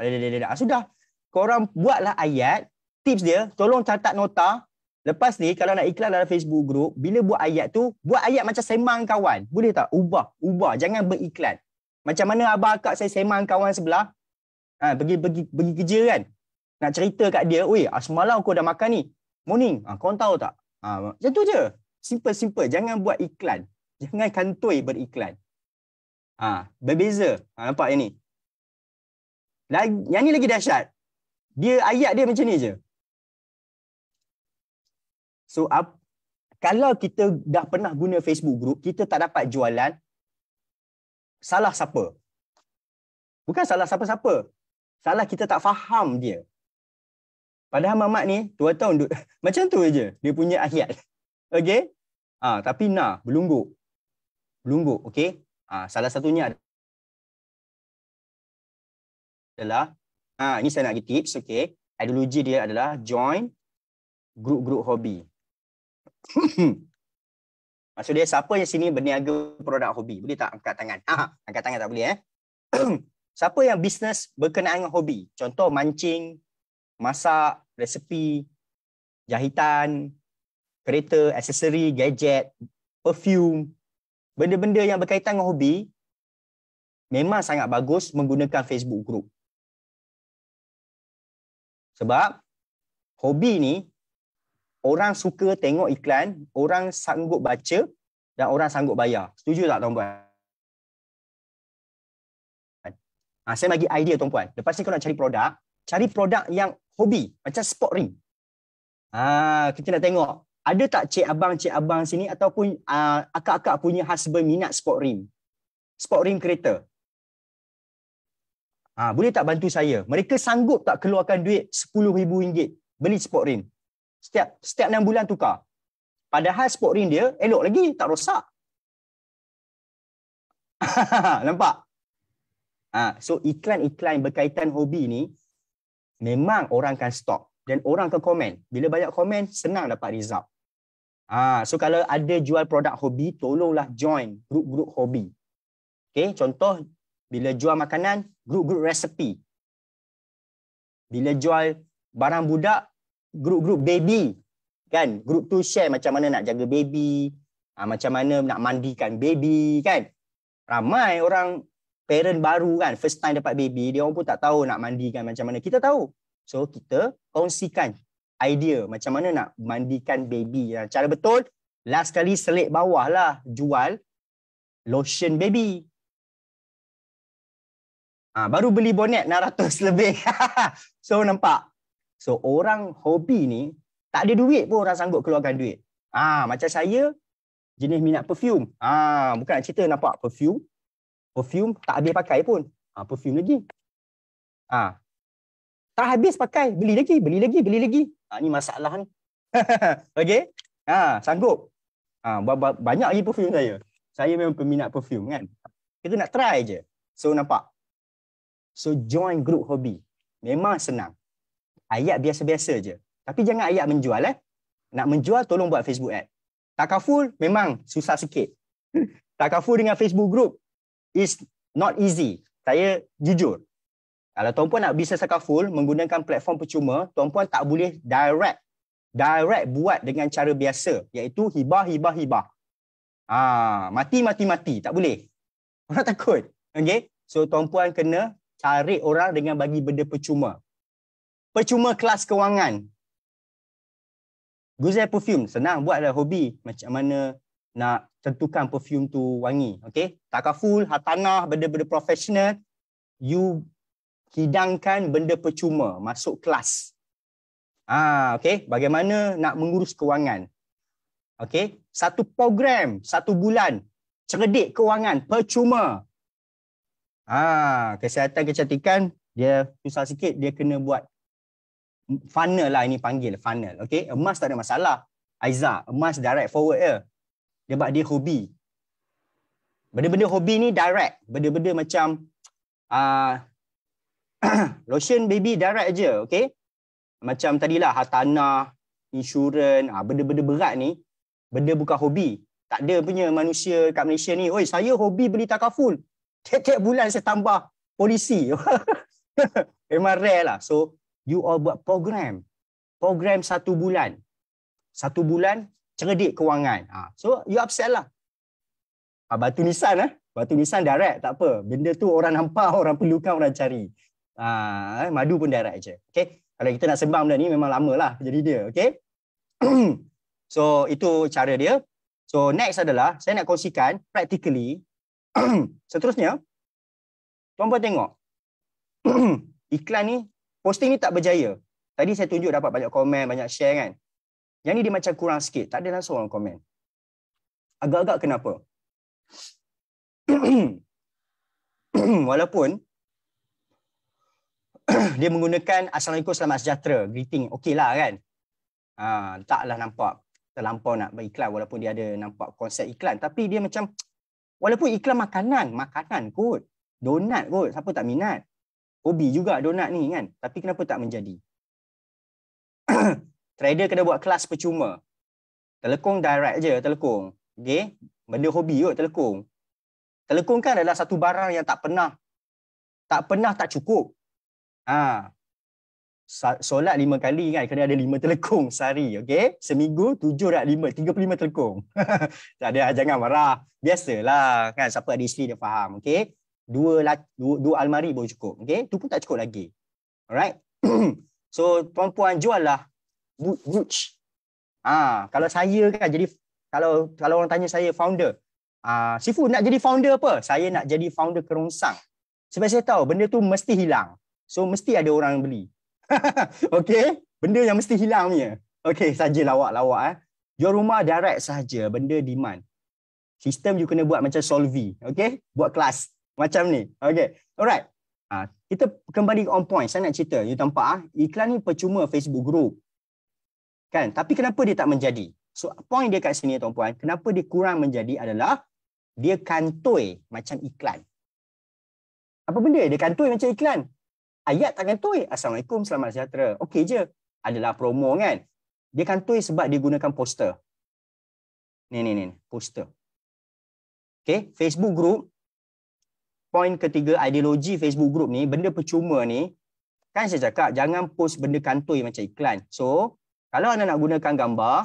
Sudah. Korang buatlah ayat. Tips dia, tolong catat nota. Lepas ni kalau nak iklan dalam Facebook group, bila buat ayat tu, buat ayat macam sembang kawan. Boleh tak? Ubah. Jangan beriklan. Macam mana abang akak saya sembang kawan sebelah. Pergi kerja kan. Nak cerita kat dia, "Oi, semalam kau dah makan ni. Morning. Kau tahu tak?" Macam tu je. Simple. Jangan buat iklan. Jangan kantoi beriklan. Berbeza. Nampak yang ni? Yang ni lagi dahsyat. Ayat dia macam ni je. So, kalau kita dah pernah guna Facebook group, kita tak dapat jualan, salah siapa? Bukan salah siapa-siapa. Salah kita tak faham dia. Padahal Mamat ni 2 tahun macam tu je dia punya ayat. Okey? Tapi belungguk. Okey? Salah satunya adalah ini saya nak bagi tips, okey. Ideologi dia adalah join grup-grup hobi. Maksud dia siapa yang sini berniaga produk hobi? Boleh tak angkat tangan? Angkat tangan tak boleh Siapa yang bisnes berkenaan dengan hobi? Contoh mancing, masak, resepi, jahitan, kereta, aksesori, gadget, perfume. Benda-benda yang berkaitan dengan hobi memang sangat bagus menggunakan Facebook group. Sebab hobi ni orang suka tengok iklan, orang sanggup baca dan orang sanggup bayar. Setuju tak tuan-puan? Saya bagi idea tuan-puan. Lepas ni kalau nak cari produk yang hobi macam sport ring. Kita nak tengok ada tak cik abang sini ataupun akak-akak punya husband minat sport ring kereta. Boleh tak bantu saya? Mereka sanggup tak keluarkan duit RM10,000 beli sport ring? Setiap 6 bulan tukar. Padahal sport ring dia elok lagi, tak rosak. Nampak? So iklan-iklan berkaitan hobi ni memang orang akan stop dan orang akan komen. Bila banyak komen, senang dapat result. So kalau ada jual produk hobi, tolonglah join grup-grup hobi. Okay, contoh bila jual makanan, grup-grup resepi. Bila jual barang budak, grup-grup baby. Kan? Grup tu share macam mana nak jaga baby, macam mana nak mandikan baby, kan? Ramai orang parent baru kan, first time dapat baby, dia orang pun tak tahu nak mandikan macam mana. Kita tahu. So kita kongsikan idea macam mana nak mandikan baby. Cara betul, last kali selit bawah lah jual lotion baby. Baru beli bonet 600 lebih. So nampak. So orang hobi ni tak ada duit pun orang sanggup keluarkan duit. Macam saya jenis minat perfume. Bukan nak cerita, nampak perfume tak habis pakai pun. Perfume lagi. Tak habis pakai, beli lagi. Ni masalah ni. Okey? Sanggup. Banyak lagi perfume saya. Saya memang peminat perfume kan. Kita nak try je. So nampak. So join group hobi. Memang senang. Ayat biasa-biasa je. Tapi jangan ayat menjual Nak menjual tolong buat Facebook ad. Takaful memang susah sikit. Takaful dengan Facebook group is not easy. Saya jujur. Kalau tuan-puan nak bisnes takaful menggunakan platform percuma, tuan-puan tak boleh direct buat dengan cara biasa, iaitu hibah. Mati. Tak boleh. Orang takut. Okay? So tuan-puan kena cari orang dengan bagi benda percuma. Percuma kelas kewangan. Guzel perfume, senang buatlah hobi. Macam mana nak tentukan perfume tu wangi. Okay? Takaful, hartanah, benda-benda profesional. You hidangkan benda percuma, masuk kelas. Okay? Bagaimana nak mengurus kewangan. Okay? Satu program, 1 bulan. Cerdik kewangan, percuma. Kesihatan kecantikan, dia susah sikit, dia kena buat funnel lah, ini panggil funnel. Okay? Emas tak ada masalah. Aiza, emas direct forward je. Dia buat dia hobi. Benda-benda hobi ni direct. Benda-benda macam lotion baby direct je. Okay? Macam tadilah hartanah, insurans, benda-benda berat ni, benda bukan hobi. Tak ada punya manusia kat Malaysia ni, oi saya hobi beli takaful. Tiap-tiap bulan saya tambah polisi. Memang rare lah. So, you all buat program 1 bulan. 1 bulan cerdik kewangan. So you upsell lah. Batu nisan Batu nisan direct tak apa. Benda tu orang nampak, orang perlukan, orang cari. Madu pun direct je. Okay? Kalau kita nak sembang benda ni memang lama lah jadi dia. Okay? So itu cara dia. So next adalah saya nak kongsikan practically. Seterusnya, tuan-puan tengok. Iklan ni, posting ni tak berjaya. Tadi saya tunjuk dapat banyak komen, banyak share kan. Yang ni dia macam kurang sikit. Tak ada langsung orang komen. Agak-agak kenapa? Walaupun dia menggunakan Assalamualaikum Selamat Sejahtera, greeting, okey lah kan. Taklah nampak terlampau nak beriklan walaupun dia ada nampak konsep iklan. Tapi dia macam, walaupun iklan makanan kot. Donat kot, siapa tak minat. Hobi juga donat ni kan. Tapi kenapa tak menjadi? Trader kena buat kelas percuma. Telekong direct je, telekong. Okay? Benda hobi kot, telekong. Telekong kan adalah satu barang yang tak pernah tak cukup. Solat 5 kali kan, kena ada 5 telekong sehari. Okay? Seminggu 7 dah 35 telekong. Tak ada, jangan marah. Biasalah kan, siapa ada isteri dia faham. Okay? Dua almari baru cukup. Okay? Tu pun tak cukup lagi. Alright? So puan-puan jual lah brooch. Kalau saya kan jadi, kalau orang tanya saya founder, Sifu nak jadi founder apa? Saya nak jadi founder kerongsang. Sebab saya tahu benda tu mesti hilang. So mesti ada orang yang beli. Okay, benda yang mesti hilang punya. Okay, saja lawak-lawak. Jual rumah direct sahaja, benda demand. Sistem you kena buat macam Solvi. Okay, buat kelas macam ni. Okay, alright. Kita kembali on point. Saya nak cerita. You nampak iklan ni percuma Facebook group. Kan? Tapi kenapa dia tak menjadi? So point dia kat sini tuan-puan, kenapa dia kurang menjadi adalah dia kantoi macam iklan. Apa benda dia kantoi macam iklan? Ayat tak kantoi. Assalamualaikum, selamat sejahtera. Okey je. Adalah promo kan. Dia kantoi sebab dia gunakan poster. Ni, poster. Okay, Facebook group. Point ketiga, ideologi Facebook group ni, benda percuma ni, kan saya cakap jangan post benda kantoi macam iklan. So, kalau anda nak gunakan gambar,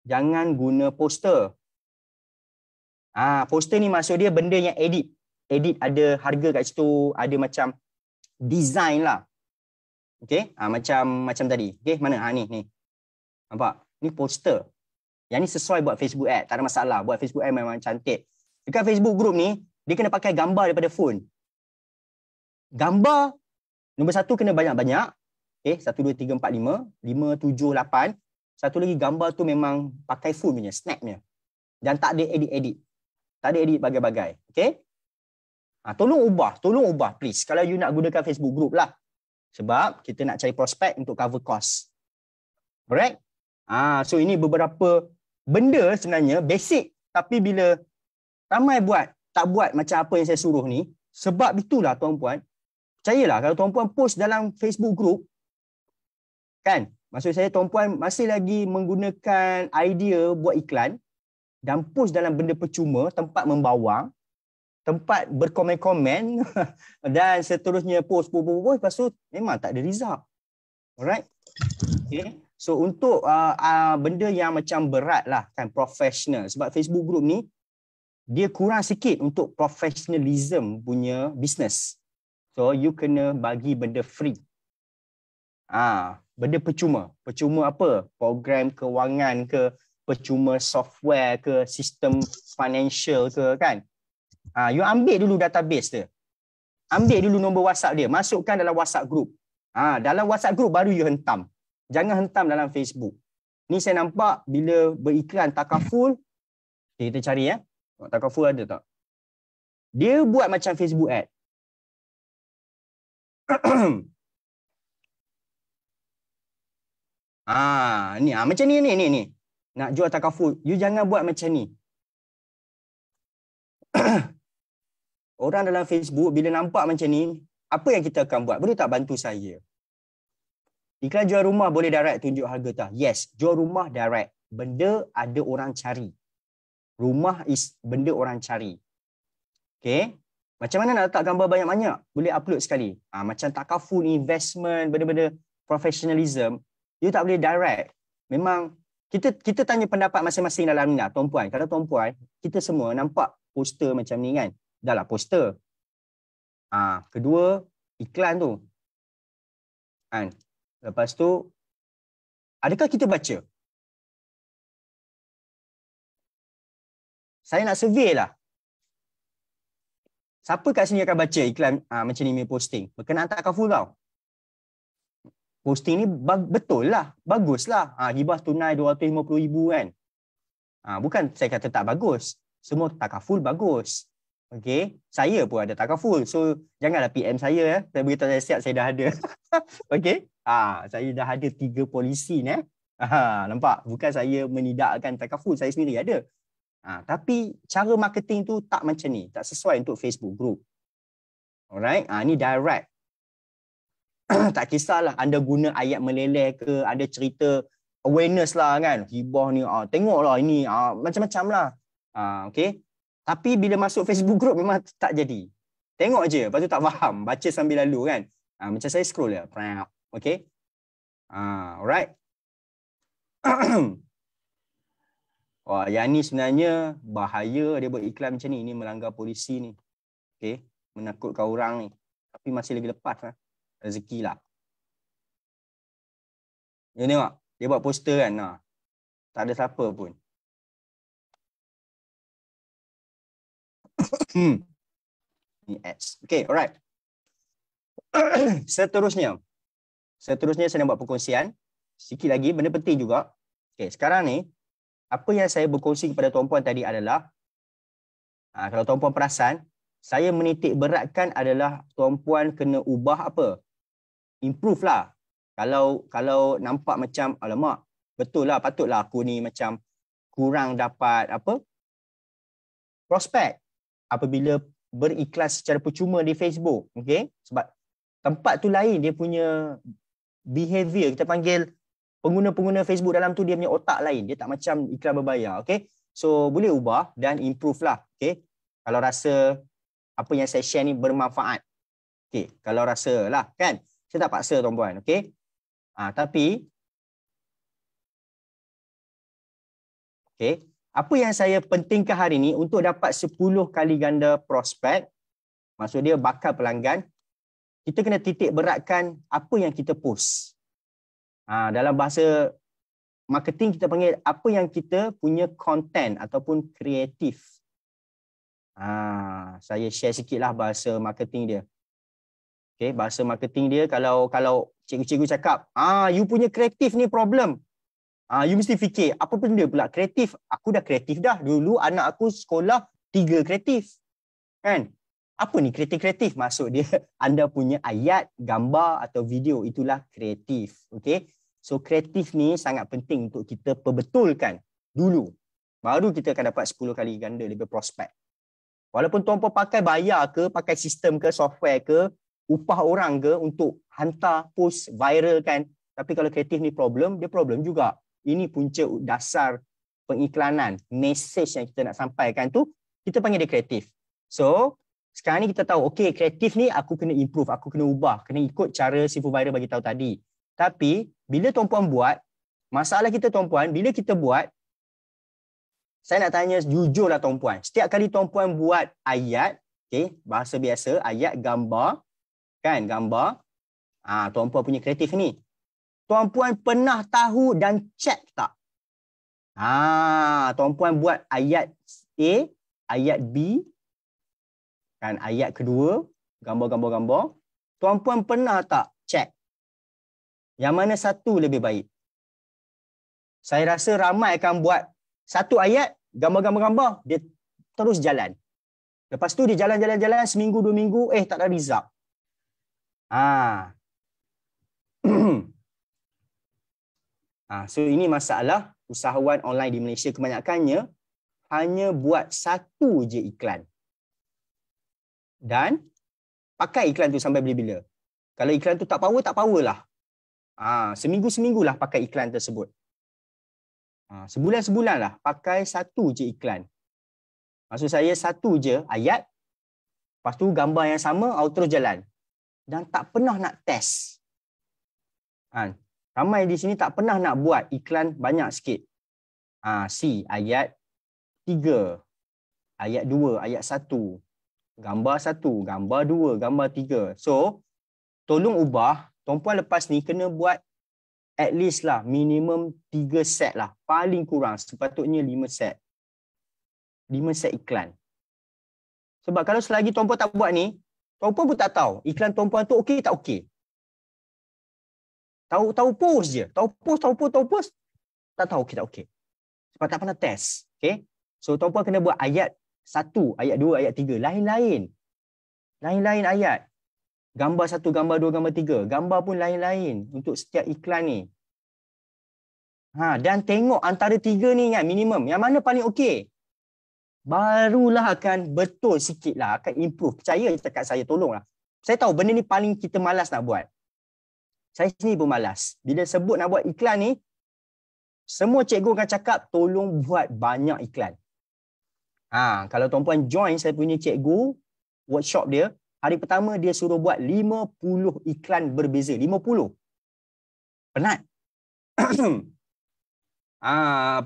jangan guna poster. Poster ni maksud dia benda yang edit. Edit ada harga kat situ, ada macam design lah. Okay, macam tadi. Okay, mana? Ni. Nampak? Ni poster. Yang ni sesuai buat Facebook ad. Tak ada masalah. Buat Facebook ad memang cantik. Dekat Facebook group ni, dia kena pakai gambar daripada phone. Gambar, nombor satu kena banyak-banyak. Okay, 1, 2, 3, 4, 5, 5, 7, 8. Satu lagi gambar tu memang pakai phone punya, snap punya. Dan tak ada edit-edit. Tak ada edit bagai-bagai. Okay? Tolong ubah please. Kalau you nak gunakan Facebook group lah. Sebab kita nak cari prospek untuk cover cost. Alright? So ini beberapa benda sebenarnya basic. Tapi bila ramai tak buat macam apa yang saya suruh ni. Sebab itulah tuan-puan. Percayalah kalau tuan-puan post dalam Facebook group. Kan? Maksud saya tuan-puan masih lagi menggunakan idea buat iklan. Dan post dalam benda percuma, tempat membawang, tempat berkomen-komen dan seterusnya post, lepas tu memang tak ada result. Alright? Okay. So untuk benda yang macam berat lah kan, professional. Sebab Facebook group ni, dia kurang sikit untuk professionalism punya business. So you kena bagi benda free. Benda percuma. Percuma apa? Program kewangan ke, percuma software ke, sistem financial ke kan. You ambil dulu database dia. Ambil dulu nombor WhatsApp dia. Masukkan dalam WhatsApp group. Dalam WhatsApp group baru you hentam. Jangan hentam dalam Facebook. Ni saya nampak bila beriklan Takaful. Okay, kita cari ya. Takaful ada tak? Dia buat macam Facebook ad. Macam ni. Nak jual Takaful, you jangan buat macam ni. Orang dalam Facebook bila nampak macam ni, apa yang kita akan buat? Boleh tak bantu saya? Iklan jual rumah boleh direct tunjuk harga tak? Yes, jual rumah direct. Benda ada orang cari. Rumah is benda orang cari. Okay. Macam mana nak letak gambar banyak-banyak? Boleh upload sekali. Macam Takaful investment, benda-benda professionalism, you tak boleh direct. Memang kita tanya pendapat masing-masing dalam ni lah, tuan-puan. Kalau tuan-puan, kita semua nampak poster macam ni kan. Dah lah poster. Kedua, iklan tu. Kan? Lepas tu, adakah kita baca? Saya nak survey lah. Siapa kat sini akan baca iklan macam ni punya posting? Berkenaan Takaful tau. Posting ni betul lah. Bagus lah. Hibah tunai 250,000 kan. Bukan saya kata tak bagus. Semua Takaful bagus. Okay. Saya pun ada Takaful. So janganlah PM saya. Saya beritahu saya siap, saya dah ada. Okay. Saya dah ada 3 polisi ni. Nampak? Bukan saya menidakkan Takaful. Saya sendiri ada. Tapi cara marketing tu tak macam ni. Tak sesuai untuk Facebook group. Alright. Ni direct. Tak kisahlah anda guna ayat meleleh ke, ada cerita awareness lah kan. Hibah ni, tengoklah ini, macam-macam lah. Okay. Tapi bila masuk Facebook group memang tak jadi. Tengok je, lepas tu tak faham. Baca sambil lalu kan. Macam saya scroll je. Okay. Alright. Yang ni sebenarnya bahaya dia buat iklan macam ni. Ini melanggar polisi ni. Okay. Menakutkan orang ni. Tapi masih lagi lepas lah. Rezeki lah. Dia tengok. Dia buat poster kan. Tak ada siapa pun. Ni ads. Okay, alright. Seterusnya saya nak buat perkongsian. Sikit lagi, benda penting juga. Okay, sekarang ni, apa yang saya berkongsi kepada tuan-puan tadi adalah, kalau tuan-puan perasan, saya menitik beratkan adalah tuan-puan kena ubah apa? Improve lah. Kalau nampak macam, alamak, betul lah, patutlah aku ni macam kurang dapat apa? Prospek apabila beriklan secara percuma di Facebook. Okay? Sebab tempat tu lain, dia punya behavior, kita panggil pengguna-pengguna Facebook dalam tu dia punya otak lain. Dia tak macam iklan berbayar. Okay? So boleh ubah dan improve lah. Okay? Kalau rasa apa yang saya share ni bermanfaat. Okay? Kalau rasa lah kan. Saya tak paksa tuan-puan. Okay? Tapi okay, apa yang saya pentingkan hari ni untuk dapat 10 kali ganda prospek, maksud dia bakal pelanggan, kita kena titik beratkan apa yang kita post. Dalam bahasa marketing kita panggil apa yang kita punya content ataupun kreatif. Saya share sikitlah bahasa marketing dia. Okay, bahasa marketing dia kalau cikgu-cikgu cakap, you punya kreatif ni problem. You mesti fikir, apa benda pula kreatif? Aku dah kreatif dah. Dulu anak aku sekolah 3 kreatif. Kan? Apa ni kreatif-kreatif? Maksud dia anda punya ayat, gambar atau video itulah kreatif. Okay? So kreatif ni sangat penting untuk kita perbetulkan dulu. Baru kita akan dapat 10 kali ganda lebih prospek. Walaupun tuan-puan pakai bayar ke, pakai sistem ke, software ke, upah orang ke untuk hantar post viral kan. Tapi kalau kreatif ni problem, dia problem juga. Ini punca dasar pengiklanan. Message yang kita nak sampaikan tu, kita panggil dia kreatif. So, sekarang ni kita tahu, okay, kreatif ni aku kena improve, aku kena ubah, kena ikut cara Sifu Viral bagi tahu tadi. Tapi, bila tuan-puan buat, masalah kita tuan-puan, bila kita buat, saya nak tanya jujurlah tuan-puan. Setiap kali tuan-puan buat ayat, okay, bahasa biasa, ayat, gambar, kan, gambar, tuan-puan punya kreatif ni. Tuan-puan pernah tahu dan check tak? Tuan-puan buat ayat A, ayat B, kan, ayat kedua, gambar-gambar-gambar. Tuan-puan pernah tak check? Yang mana satu lebih baik? Saya rasa ramai akan buat satu ayat, gambar-gambar-gambar, dia terus jalan. Lepas tu dia jalan-jalan-jalan, seminggu, 2 minggu, tak ada result. So ini masalah usahawan online di Malaysia kebanyakannya hanya buat satu je iklan. Dan pakai iklan tu sampai bila-bila. Kalau iklan tu tak power lah. Seminggu-seminggulah pakai iklan tersebut. Sebulan-sebulan lah pakai satu je iklan. Maksud saya satu je ayat, lepas tu gambar yang sama, terus jalan. Dan tak pernah nak test. Ramai di sini tak pernah nak buat iklan banyak sikit. C, ayat 3, ayat 2, ayat 1, gambar 1, gambar 2, gambar 3. So, tolong ubah. Tuan-puan lepas ni kena buat at least lah, minimum 3 set lah. Paling kurang, sepatutnya 5 set. 5 set iklan. Sebab kalau selagi tuan-puan tak buat ni, tuan-puan pun tak tahu iklan tuan-puan tu okey tak okey. Tahu post je. Tahu post. Tak tahu okey tak okey. Sebab tak pernah test. Okay? So tuan-puan kena buat ayat 1, ayat 2, ayat 3. Lain-lain. Lain-lain ayat. Gambar 1, gambar 2, gambar 3. Gambar pun lain-lain untuk setiap iklan ni. Dan tengok antara 3 ni kan, minimum. Yang mana paling okey? Barulah akan betul sikit lah. Akan improve. Percaya cakap saya, tolonglah. Saya tahu benda ni paling kita malas nak buat. Saya sendiri pun malas. Bila sebut nak buat iklan ni, semua cikgu akan cakap tolong buat banyak iklan. Kalau tuan-puan join saya punya cikgu, workshop dia, hari pertama dia suruh buat 50 iklan berbeza. 50. Penat.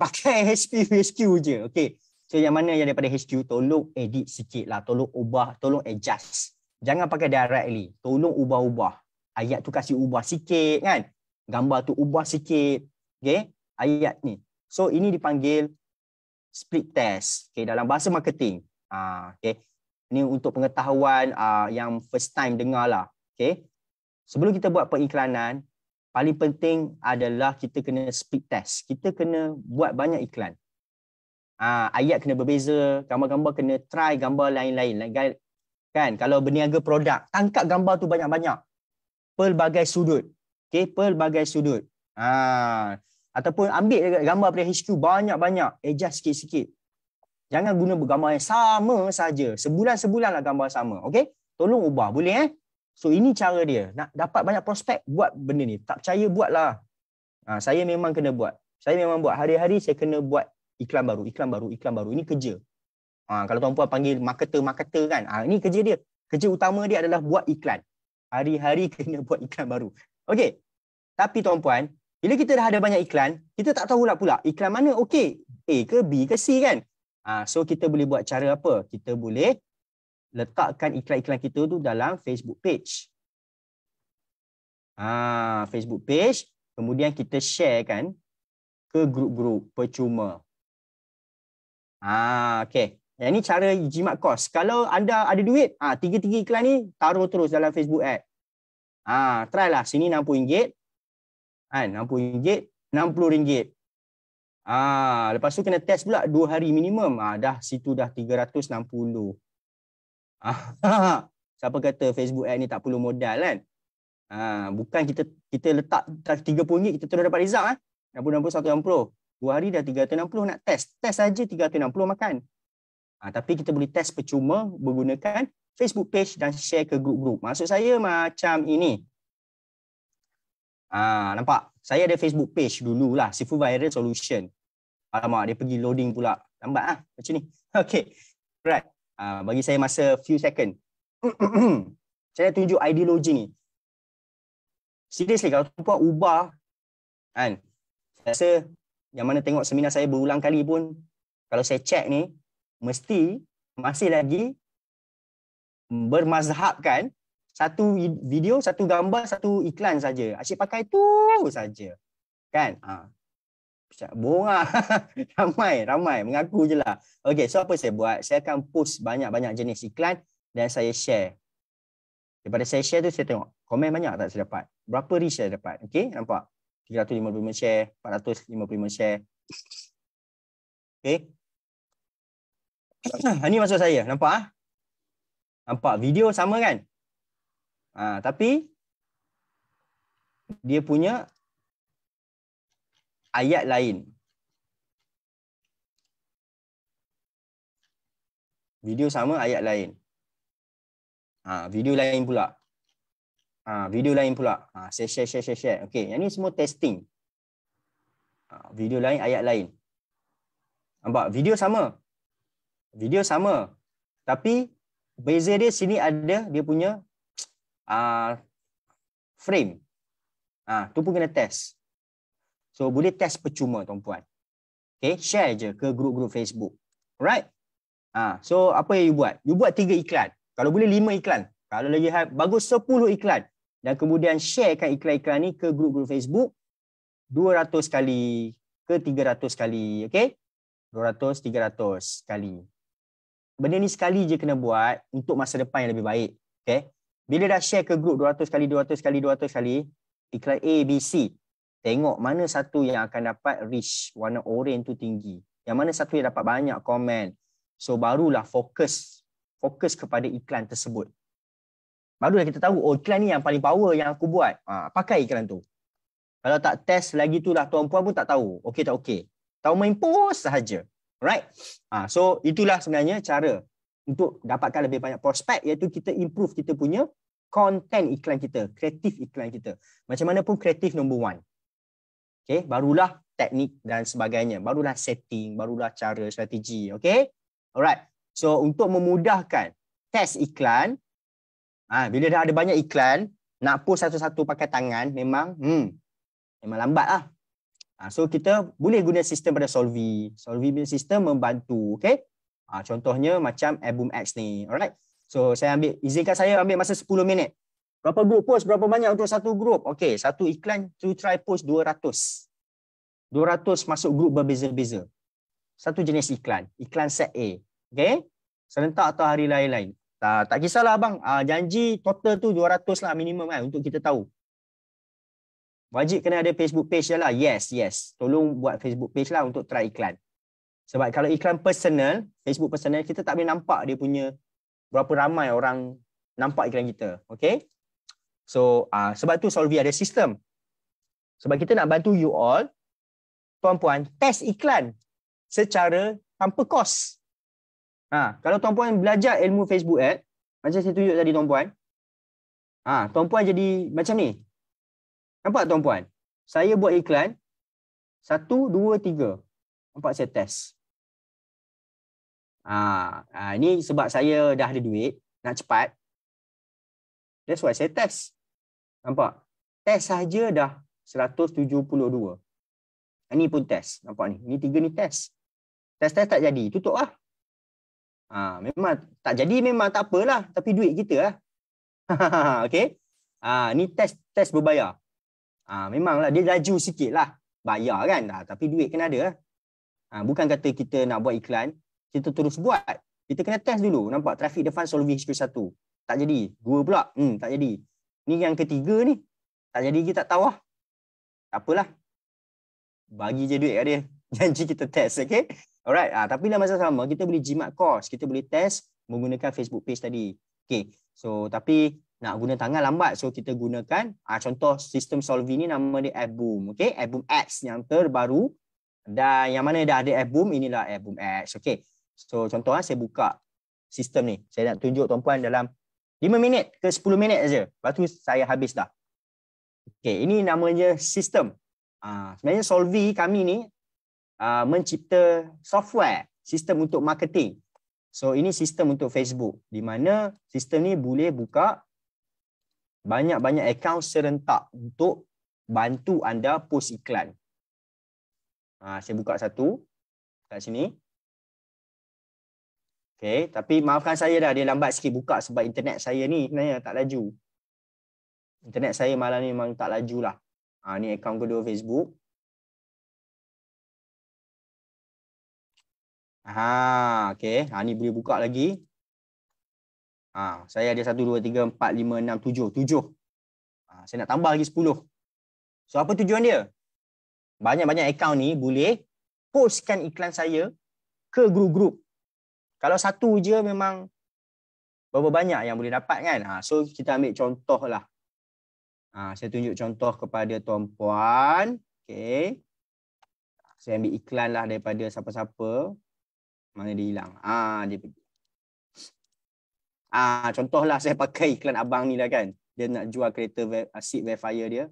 Pakai HQ je. Okay. So yang mana yang daripada HQ, tolong edit sikit lah. Tolong ubah, tolong adjust. Jangan pakai directly. Tolong ubah-ubah. Ayat tu kasih ubah sikit kan. Gambar tu ubah sikit. Okay. Ayat ni. So ini dipanggil split test. Okay. Dalam bahasa marketing. Okay. Ini untuk pengetahuan yang first time dengar lah. Okay. sebelum kita buat periklanan, paling penting adalah kita kena speed test. Kita kena buat banyak iklan. Ayat kena berbeza, gambar-gambar kena try gambar lain-lain. Kan, kalau berniaga produk, tangkap gambar tu banyak-banyak. Pelbagai sudut. Okay, pelbagai sudut. Ataupun ambil gambar dari HQ banyak-banyak, adjust sikit-sikit. Jangan guna gambar yang sama saja. Sebulan-sebulan lah gambar sama. Okay, tolong ubah. Boleh So ini cara dia. Nak dapat banyak prospek, buat benda ni. Tak percaya, buatlah. Saya memang kena buat. Saya memang buat. Hari-hari saya kena buat iklan baru, iklan baru, iklan baru. Ini kerja. Kalau tuan-puan panggil marketer kan. Ini kerja dia. Kerja utama dia adalah buat iklan. Hari-hari kena buat iklan baru. Okey. Tapi tuan-puan, bila kita dah ada banyak iklan, kita tak tahu pula iklan mana okey. A ke B ke C kan. So kita boleh buat cara apa? Kita boleh letakkan iklan-iklan kita tu dalam Facebook page. Facebook page. Kemudian kita share kan ke grup-grup percuma. Okey. Yang ni cara jimat kos. Kalau anda ada duit, tiga-tiga iklan ni taruh terus dalam Facebook ad. Try lah. Sini RM60. RM60, RM60. Lepas tu kena test pula 2 hari minimum. Dah situ dah 360. Siapa kata Facebook ad ni tak perlu modal kan? Bukan kita letak RM30 kita terus dapat result 60, 160. 2 hari dah 360 nak test. Test saja 360 makan. Tapi kita boleh test percuma menggunakan Facebook page dan share ke grup-grup. Maksud saya macam ini. Nampak? Saya ada Facebook page dululah, Sifu Viral Solution. Alamak, dia pergi loading pula. Lambat macam ni. Okay. Right. Bagi saya masa few second. Saya tunjuk ideologi ni. Seriously, kalau tuan ubah kan, saya rasa yang mana tengok seminar saya berulang kali pun, kalau saya check ni, mesti masih lagi bermazhabkan satu video, satu gambar, satu iklan saja. Asyik pakai tu saja. Kan? Bohong ramai mengaku je lah. Okey, so apa saya buat? Saya akan post banyak-banyak jenis iklan dan saya share. Daripada saya share tu saya tengok komen banyak tak saya dapat. Berapa reach saya dapat? Okey, nampak? 355 share, 455 share. Okey. Ini maksud saya, nampak Nampak video sama kan? Tapi dia punya ayat lain. Video sama, ayat lain. Video lain pula. Video lain pula. Saya share. Okey, yang ni semua testing. Video lain, ayat lain. Nampak? Video sama. Video sama. Tapi beza dia sini ada dia punya frame. Tu pun kena test. So boleh test percuma tuan-puan. Okay, share je ke grup-grup Facebook. Alright. So apa yang you buat? You buat 3 iklan. Kalau boleh 5 iklan. Kalau lagi bagus 10 iklan. Dan kemudian sharekan iklan-iklan ni ke grup-grup Facebook 200 kali ke 300 kali. Okay? 200, 300 kali. Benda ni sekali je kena buat untuk masa depan yang lebih baik. Okay? Bila dah share ke grup 200 kali, 200 kali, 200 kali, iklan A, B, C. Tengok mana satu yang akan dapat reach warna oren tu tinggi. Yang mana satu yang dapat banyak komen. So barulah fokus kepada iklan tersebut. Barulah kita tahu, iklan ni yang paling power yang aku buat. Pakai iklan tu. Kalau tak test lagi tu lah, tuan-puan pun tak tahu. Okey tak okey. Tahu main post sahaja. Right? So itulah sebenarnya cara untuk dapatkan lebih banyak prospek, iaitu kita improve kita punya konten iklan kita, kreatif iklan kita. Macam mana pun kreatif number 1. Okay? Barulah teknik dan sebagainya. Barulah setting, barulah cara, strategi. Okay? Alright. So untuk memudahkan test iklan, bila dah ada banyak iklan, nak post satu-satu pakai tangan memang lambat lah. So kita boleh guna sistem pada Solvy. Solvy punya sistem membantu. Okay? Contohnya macam Album X ni. Alright. So izinkan saya ambil masa 10 minit. Berapa grup post? Berapa banyak untuk satu grup? Okay, satu iklan to try post 200. 200 masuk grup berbeza-beza. Satu jenis iklan. Iklan set A. Okay? Serentak atau hari lain-lain. Tak kisahlah abang. Janji total tu 200 lah minimum kan untuk kita tahu. Wajib kena ada Facebook page je lah. Yes. Tolong buat Facebook page lah untuk try iklan. Sebab kalau iklan personal, Facebook personal, kita tak boleh nampak dia punya berapa ramai orang nampak iklan kita. Okay? So, sebab tu Solvy ada sistem. Sebab kita nak bantu you all, tuan-puan, test iklan secara tanpa kos. Kalau tuan-puan belajar ilmu Facebook ad, macam saya tunjuk tadi tuan-puan, tuan-puan jadi macam ni. Nampak tuan-puan? Saya buat iklan 1, 2, 3. Nampak saya test. Ini sebab saya dah ada duit, nak cepat. That's why saya test. Nampak? Test saja dah 172. Ini pun test. Nampak ni? Ini 3 ni test. Test tak jadi. Tutup lah. Memang tak jadi memang tak apalah. Tapi duit kita lah. Okay? Ni test berbayar. Memanglah dia laju sikit lah. Bayar kan? Tapi duit kena ada lah. Bukan kata kita nak buat iklan, kita terus buat. Kita kena test dulu. Nampak traffic depan Solvy HQ1. Tak jadi. 2 pula. Tak jadi. Ni yang ketiga ni. Tak jadi kita tak tahu lah. Tak apalah. Bagi je duit kat dia. Janji kita test. Okay? Alright. Tapi dalam masa sama, kita boleh jimat course. Kita boleh test menggunakan Facebook page tadi. Okay. So, tapi nak guna tangan lambat. So, kita gunakan contoh sistem Solvy ni nama dia AppBoom. Okay? AppBoom Ads yang terbaru. Dan yang mana dah ada AppBoom, inilah AppBoom Ads. Okay? So, contoh saya buka sistem ni. Saya nak tunjuk tuan-puan dalam 5 minit ke 10 minit saja. Lepas tu saya habis dah. Okay, ini namanya sistem. Sebenarnya Solvy kami ni mencipta software, sistem untuk marketing. So, ini sistem untuk Facebook. Di mana sistem ni boleh buka banyak-banyak akaun serentak untuk bantu anda post iklan. Saya buka satu kat sini. Okay, tapi maafkan saya dah, dia lambat sikit buka sebab internet saya ni sebenarnya tak laju. Internet saya malam ni memang tak laju lah. Ni akaun kedua Facebook. Okay. Ni boleh buka lagi. Saya ada 1, 2, 3, 4, 5, 6, 7. Saya nak tambah lagi 10. So, apa tujuan dia? Banyak-banyak akaun ni boleh postkan iklan saya ke grup-grup. Kalau satu je memang berapa banyak yang boleh dapat kan. So, kita ambil contoh lah. Saya tunjuk contoh kepada tuan-puan. Okay. Saya ambil iklan lah daripada siapa-siapa. Mana dia hilang? Dia pergi. Contohlah saya pakai iklan abang ni lah kan. Dia nak jual kereta seat verifier dia.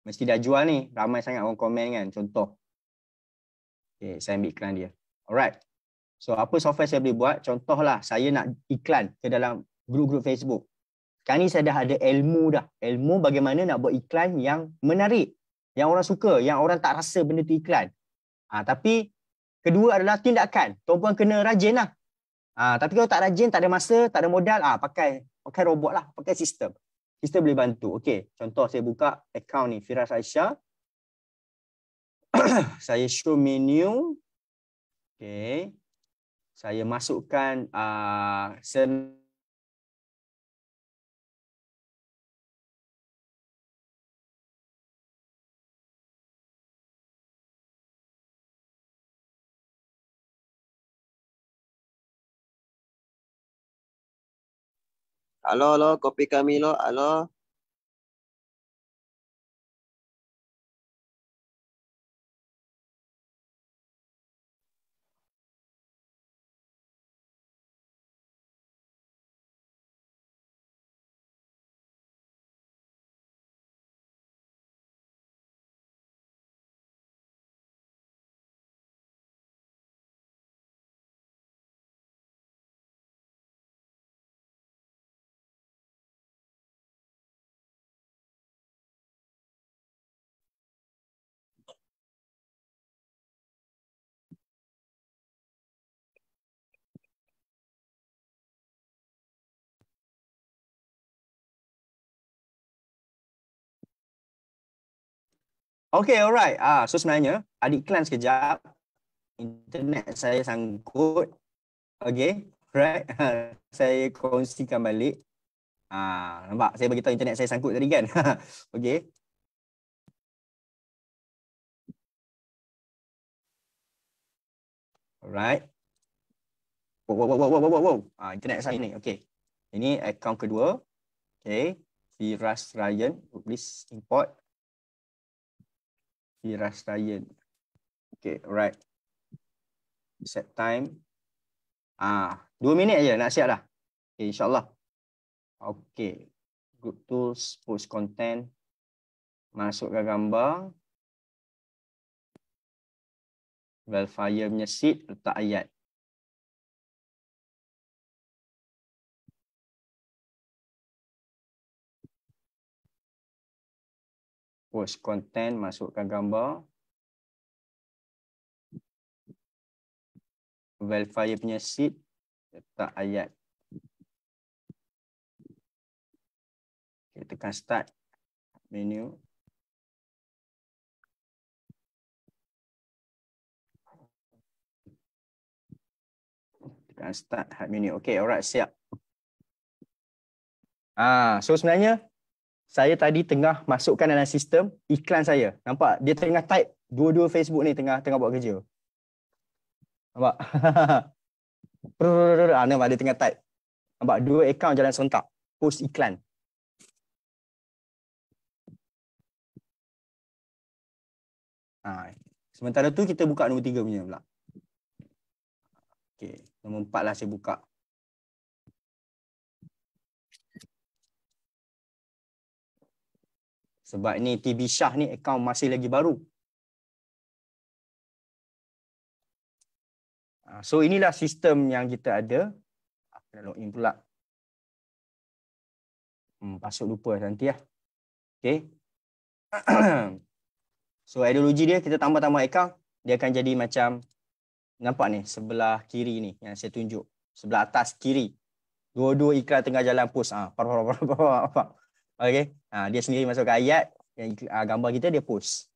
Mesti dah jual ni. Ramai sangat orang komen kan. Contoh. Okay, saya ambil iklan dia. Alright. So, apa software saya boleh buat? Contohlah, saya nak iklan ke dalam grup-grup Facebook. Sekarang ni saya dah ada ilmu dah. Ilmu bagaimana nak buat iklan yang menarik. Yang orang suka. Yang orang tak rasa benda tu iklan. Tapi, kedua adalah tindakan. Tuan-puan kena rajin lah. Tapi kalau tak rajin, tak ada masa, tak ada modal, pakai robot lah. Pakai sistem. Sistem boleh bantu. Okey, contoh saya buka akaun ni, Firas Aisyah. Saya show menu. Okey. Saya masukkan Halo, kopi kami lo, halo. Okay, alright. So sebenarnya ada iklan sekejap. Internet saya sangkut. Okay. Right. Saya kongsikan balik. Nampak? Saya bagi tahu internet saya sangkut tadi kan. Okey. Alright. Wow. Internet saya ni. Okey. Ini akaun kedua. Okey. Firas Ryan. Please import. Firas Ryan. Okey, alright. Set time. 2 minit aja nak siap dah. Okey, insya-Allah. Okey. Group tools, post content. Masukkan gambar. Velfire punya sheet, letak ayat. Post content, masukkan gambar. Velfire punya sheet, letak ayat. Okay, tekan start menu. Tekan start hard menu. Okay, alright, siap. So sebenarnya saya tadi tengah masukkan dalam sistem iklan saya. Nampak? Dia tengah type dua-dua Facebook ni tengah buat kerja. Nampak? Nampak dia tengah type. Nampak? 2 akaun jalan serentak. Post iklan. Sementara tu kita buka nombor 3 punya pula. Okey, nombor 4 lah saya buka. Sebab ni TB Shah ni akaun masih lagi baru. So inilah sistem yang kita ada. Kena login pula. Password lupa nanti lah. Okay. So ideologi dia kita tambah-tambah akaun. Dia akan jadi macam. Nampak ni sebelah kiri ni yang saya tunjuk. Sebelah atas kiri. Dua-dua iklan tengah jalan post. Okay. Dia sendiri masukkan ayat. Yang gambar kita dia post.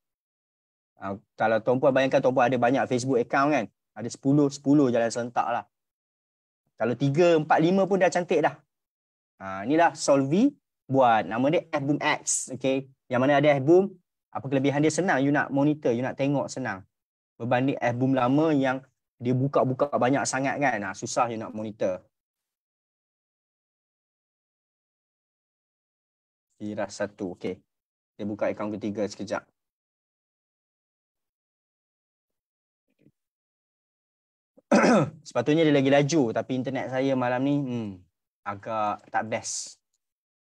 Kalau tuan-puan bayangkan tuan-puan ada banyak Facebook account kan. Ada 10 jalan serentak lah. Kalau 3, 4, 5 pun dah cantik dah. Inilah Solvi buat. Nama dia F-Boom X. Okay. Yang mana ada F-Boom. Apa kelebihan dia senang. You nak monitor, you nak tengok senang. Berbanding F-Boom lama yang dia buka-buka banyak sangat kan. Susah you nak monitor. Firas 1. Okay. Saya buka akaun ketiga sekejap. Sepatutnya dia lagi laju. Tapi internet saya malam ni agak tak best.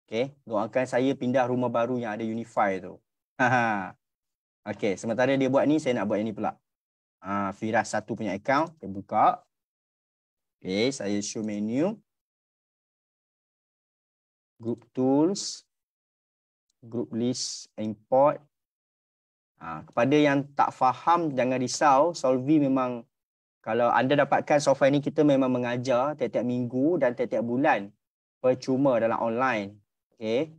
Okay. Doakan saya pindah rumah baru yang ada Unify tu. Okay. Sementara dia buat ni, saya nak buat ini pula. Firas 1 punya akaun. Kita buka. Okay. Saya show menu. Group tools. Group list, import. Kepada yang tak faham, jangan risau. Solvi memang, kalau anda dapatkan software ni, kita memang mengajar tiap-tiap minggu dan tiap-tiap bulan. Percuma dalam online. Okay.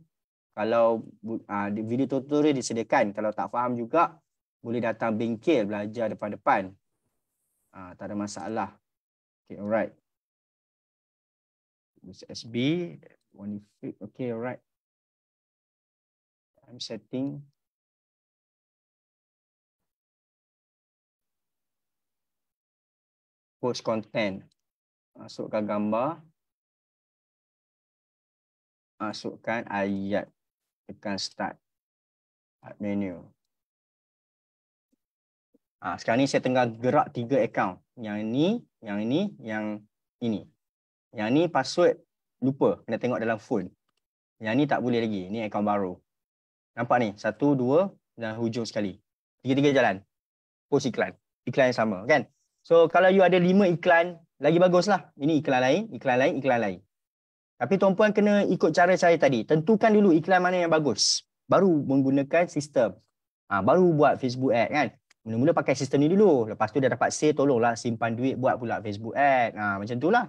Kalau video tutorial disediakan. Kalau tak faham juga, boleh datang bengkel belajar depan-depan. Tak ada masalah. Okay, alright. SB. Okay, alright. I'm setting. Post content. Masukkan gambar. Masukkan ayat. Tekan start. Start menu. Sekarang ni saya tengah gerak 3 akaun. Yang ini, yang ini, yang ini. Yang ni password lupa. Kena tengok dalam phone. Yang ni tak boleh lagi. Ni akaun baru. Nampak ni? 1, 2 dan hujung sekali. 3 jalan. Post iklan. Iklan yang sama kan? So kalau you ada 5 iklan, lagi baguslah. Ini iklan lain, iklan lain, iklan lain. Tapi tuan-puan kena ikut cara saya tadi. Tentukan dulu iklan mana yang bagus. Baru menggunakan sistem. Baru buat Facebook ad kan? Mula-mula pakai sistem ni dulu. Lepas tu dah dapat sale, tolonglah simpan duit buat pula Facebook ad. Macam tu lah.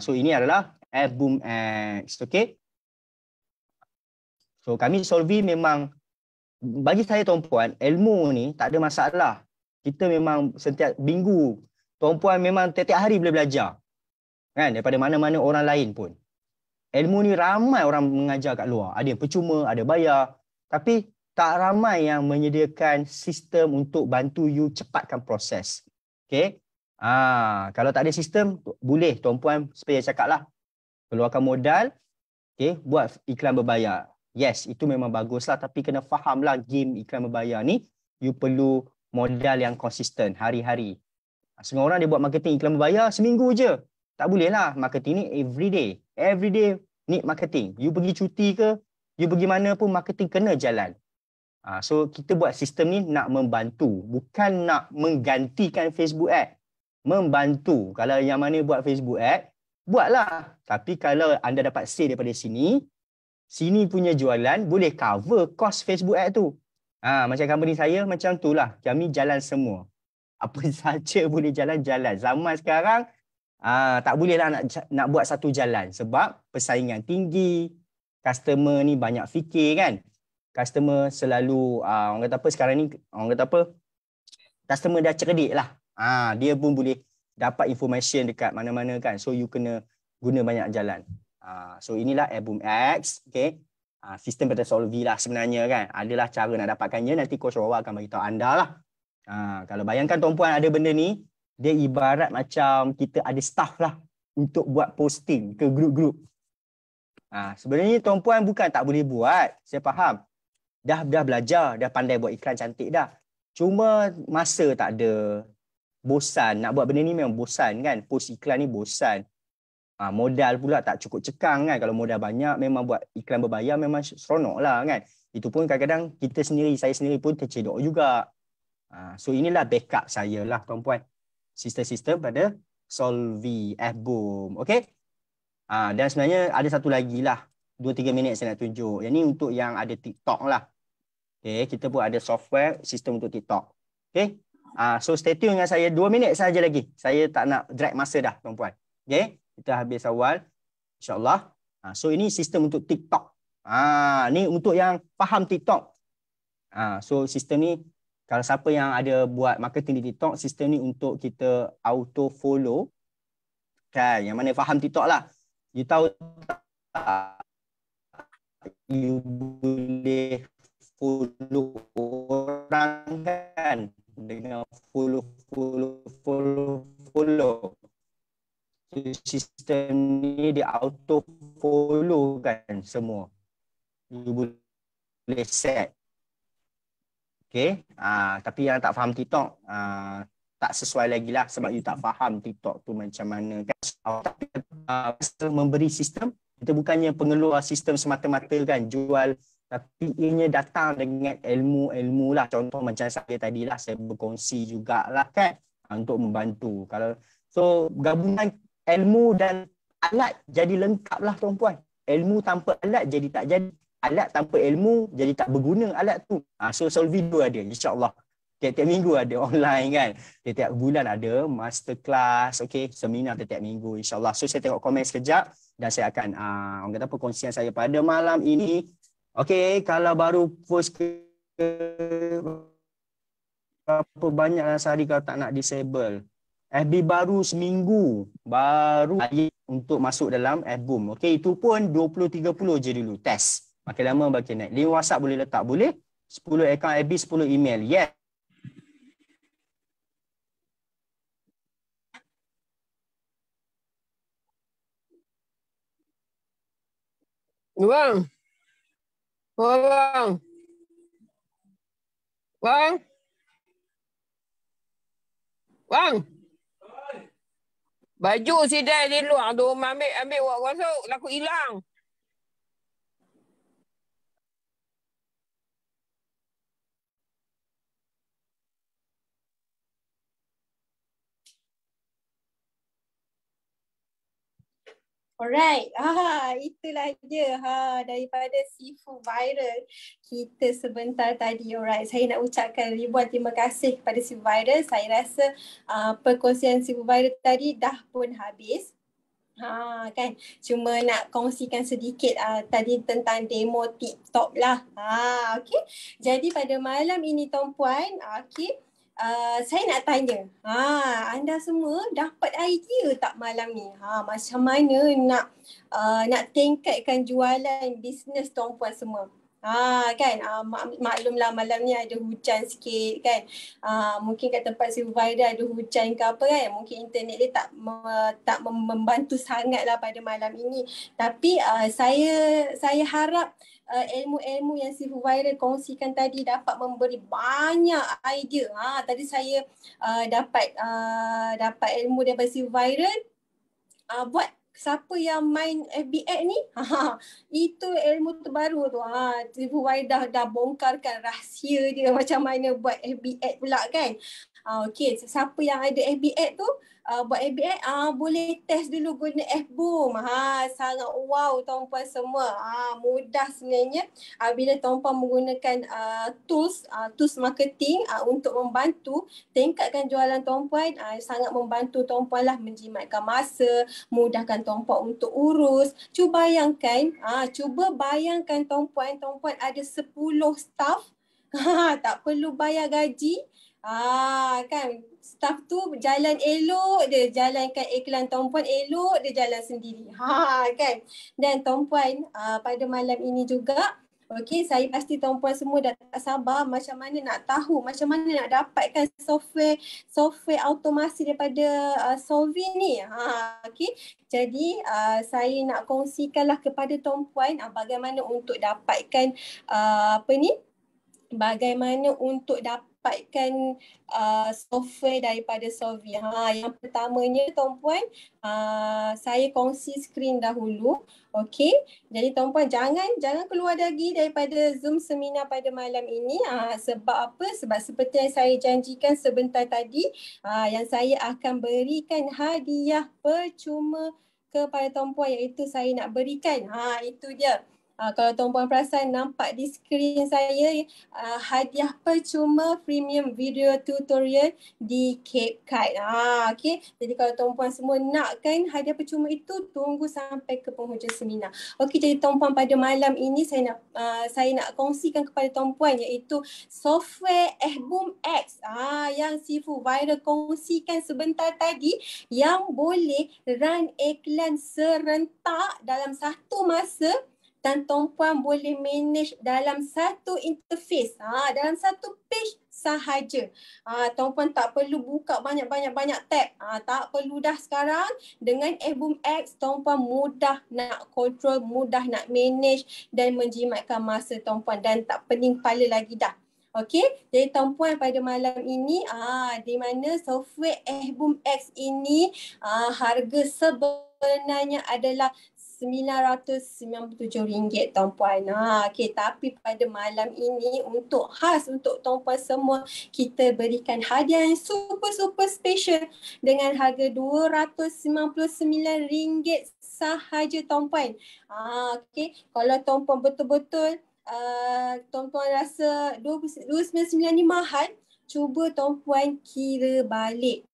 So ini adalah F-Boom X. Okay? So kami Solvi memang, bagi saya tuan-puan, ilmu ni tak ada masalah. Kita memang setiap minggu Tuan Puan memang tiap-tiap hari boleh belajar. Kan? Daripada mana-mana orang lain pun. Ilmu ni ramai orang mengajar kat luar. Ada yang percuma, ada bayar. Tapi tak ramai yang menyediakan sistem untuk bantu you cepatkan proses. Okay? Kalau tak ada sistem, boleh Tuan Puan seperti yang cakap lah. Keluarkan modal, okay, buat iklan berbayar. Yes, itu memang bagus lah. Tapi kena faham lah game iklan berbayar ni, you perlu modal yang konsisten hari-hari. Semua orang dia buat marketing iklan berbayar seminggu je. Tak boleh lah. Marketing ni everyday. Everyday need marketing. You pergi cuti ke, you pergi mana pun marketing kena jalan. So kita buat sistem ni nak membantu. Bukan nak menggantikan Facebook ad. Membantu. Kalau yang mana buat Facebook ad, buatlah. Tapi kalau anda dapat sale daripada sini, sini punya jualan boleh cover cost Facebook ad tu. Macam company saya macam tu lah. Kami jalan semua. Apa saja boleh jalan-jalan. Zaman sekarang, tak boleh lah nak buat satu jalan sebab persaingan tinggi, customer ni banyak fikir kan. Customer selalu, orang kata apa sekarang ni, orang kata apa, customer dah cerdik lah. Dia pun boleh dapat information dekat mana-mana kan. So you kena guna banyak jalan. So inilah Airboom X, okay. Sistem pada Solvi lah sebenarnya kan. Adalah cara nak dapatkannya, nanti Coach Wawa akan beritahu anda lah. Kalau bayangkan Tuan Puan ada benda ni, dia ibarat macam kita ada staff lah untuk buat posting ke grup-grup. Sebenarnya Tuan Puan bukan tak boleh buat. Saya faham. Dah belajar, dah pandai buat iklan cantik dah. Cuma masa tak ada. Bosan. Nak buat benda ni memang bosan kan. Post iklan ni bosan. Modal pula tak cukup cekang kan. Kalau modal banyak memang buat iklan berbayar memang seronok lah kan. Itu pun kadang-kadang kita sendiri, saya sendiri pun tercedok juga. So inilah backup saya lah Tuan Puan. Sistem-sistem pada Solvi, Airboom. Okay. Dan sebenarnya ada satu lagi lah. 2-3 minit saya nak tunjuk. Yang ni untuk yang ada TikTok lah. Okay. Kita pun ada software sistem untuk TikTok. Okay. So stay tune dengan saya. 2 minit saja lagi. Saya tak nak drag masa dah Tuan Puan. Okay. Kita habis awal. InsyaAllah. So ini sistem untuk TikTok. Ni untuk yang faham TikTok. So sistem ni, kalau siapa yang ada buat marketing di TikTok, sistem ni untuk kita auto follow. Kan, yang mana faham TikTok lah. You tahu tak? You boleh follow orang kan dengan follow. So, sistem ni dia auto follow kan semua. You boleh set. Okay. Tapi yang tak faham TikTok, tak sesuai lagi lah sebab you tak faham TikTok tu macam mana kan. Tapi memberi sistem, kita bukannya pengeluar sistem semata-mata kan, jual, tapi ianya datang dengan ilmu-ilmu lah. Contoh macam saya tadi lah, saya berkongsi jugalah kan untuk membantu. So gabungan ilmu dan alat jadi lengkap lah Tuan Puan. Ilmu tanpa alat jadi tak jadi. Alat tanpa ilmu jadi tak berguna alat tu. So Solvi tu ada insya-Allah. Tiap-tiap minggu ada online kan. Tiap-tiap bulan ada masterclass, okey, seminar tiap-tiap minggu insya-Allah. So saya tengok komen sekejap dan saya akan orang kata perkongsian saya pada malam ini. Okey, kalau baru post ke berapa banyak sehari kalau tak nak disable. FB baru seminggu, baru untuk masuk dalam Airboom. Okey, itu pun 20-30 je dulu test. Makin lama makin naik. Link WhatsApp boleh letak? Boleh. 10 akaun FB, 10 email. Yes. Bang. Bang. Bang. Bang. Baju si Dai di luar tu ambil buat masuk, laku hilang. Alright, itulah dia daripada Sifu Viral kita sebentar tadi. Alright, saya nak ucapkan ribuan terima kasih kepada Sifu Viral. Saya rasa perkongsian Sifu Viral tadi dah pun habis. Kan, cuma nak kongsikan sedikit tadi tentang demo TikTok lah. Okay, jadi pada malam ini Tuan Puan, okay, saya nak tanya, anda semua dapat idea tak malam ni? Macam mana nak tingkatkan jualan bisnes tuan-puan semua? Kan, maklumlah malam ni ada hujan sikit kan. Mungkin kat tempat Silvira ada hujan ke apa kan. Mungkin internet dia tak membantu sangat lah pada malam ini. Tapi saya harap ilmu-ilmu yang Silvira kongsikan tadi dapat memberi banyak idea. Tadi saya dapat ilmu daripada Silvira. Buat siapa yang main FB Ad ni, itu ilmu terbaru tu. Silvira dah bongkarkan rahsia dia macam mana buat FB Ad pula kan. Okey, siapa yang ada FB Ad tu, buat FB Ad, boleh test dulu guna Fboom. Sangat wow tuan-puan semua. Mudah sebenarnya bila tuan-puan menggunakan tools marketing untuk membantu tingkatkan jualan tuan-puan. Sangat membantu tuan-puan lah menjimatkan masa, mudahkan tuan-puan untuk urus. Cuba bayangkan tuan-puan ada 10 staff. Tak perlu bayar gaji. Kan, staff tu jalan elok, dia jalankan iklan tuan-puan elok, dia jalan sendiri. Kan. Dan tuan-puan, pada malam ini juga, okey, saya pasti tuan-puan semua dah tak sabar macam mana nak tahu, macam mana nak dapatkan software automasi daripada Solvin ni. Okey. Jadi saya nak kongsikanlah kepada tuan-puan bagaimana untuk dapatkan bagaimana untuk dapatkan software daripada Solvin. Yang pertamanya tuan-puan, saya kongsi skrin dahulu. Okey. Jadi tuan-puan jangan keluar lagi daripada Zoom seminar pada malam ini. Sebab apa? Sebab seperti yang saya janjikan sebentar tadi, yang saya akan berikan hadiah percuma kepada tuan-puan, iaitu saya nak berikan. Itu dia. Kalau tuan-puan perasan nampak di skrin saya, hadiah percuma premium video tutorial di CapCut. Okay. Jadi kalau tuan-puan semua nakkan hadiah percuma itu, tunggu sampai ke penghujung seminar. Okey, jadi tuan-puan pada malam ini saya nak kongsikan kepada tuan-puan, iaitu software Fboom X yang Silvira kongsikan sebentar tadi, yang boleh run iklan serentak dalam satu masa. Dan tuan-puan boleh manage dalam satu interface, dalam satu page sahaja. Tuan-puan tak perlu buka banyak-banyak tab. Tak perlu dah sekarang. Dengan Fboom X, tuan-puan mudah nak control, mudah nak manage dan menjimatkan masa tuan-puan, dan tak pening kepala lagi dah. Okey, jadi tuan-puan pada malam ini, di mana software Fboom X ini harga sebenarnya adalah RM997 tuan-puan. Okey, tapi pada malam ini khas untuk tuan-puan semua, kita berikan hadiah yang super special dengan harga RM299 sahaja tuan-puan. Okey, kalau tuan-puan betul-betul tuan-puan rasa RM299 ni mahal, cuba tuan-puan kira balik.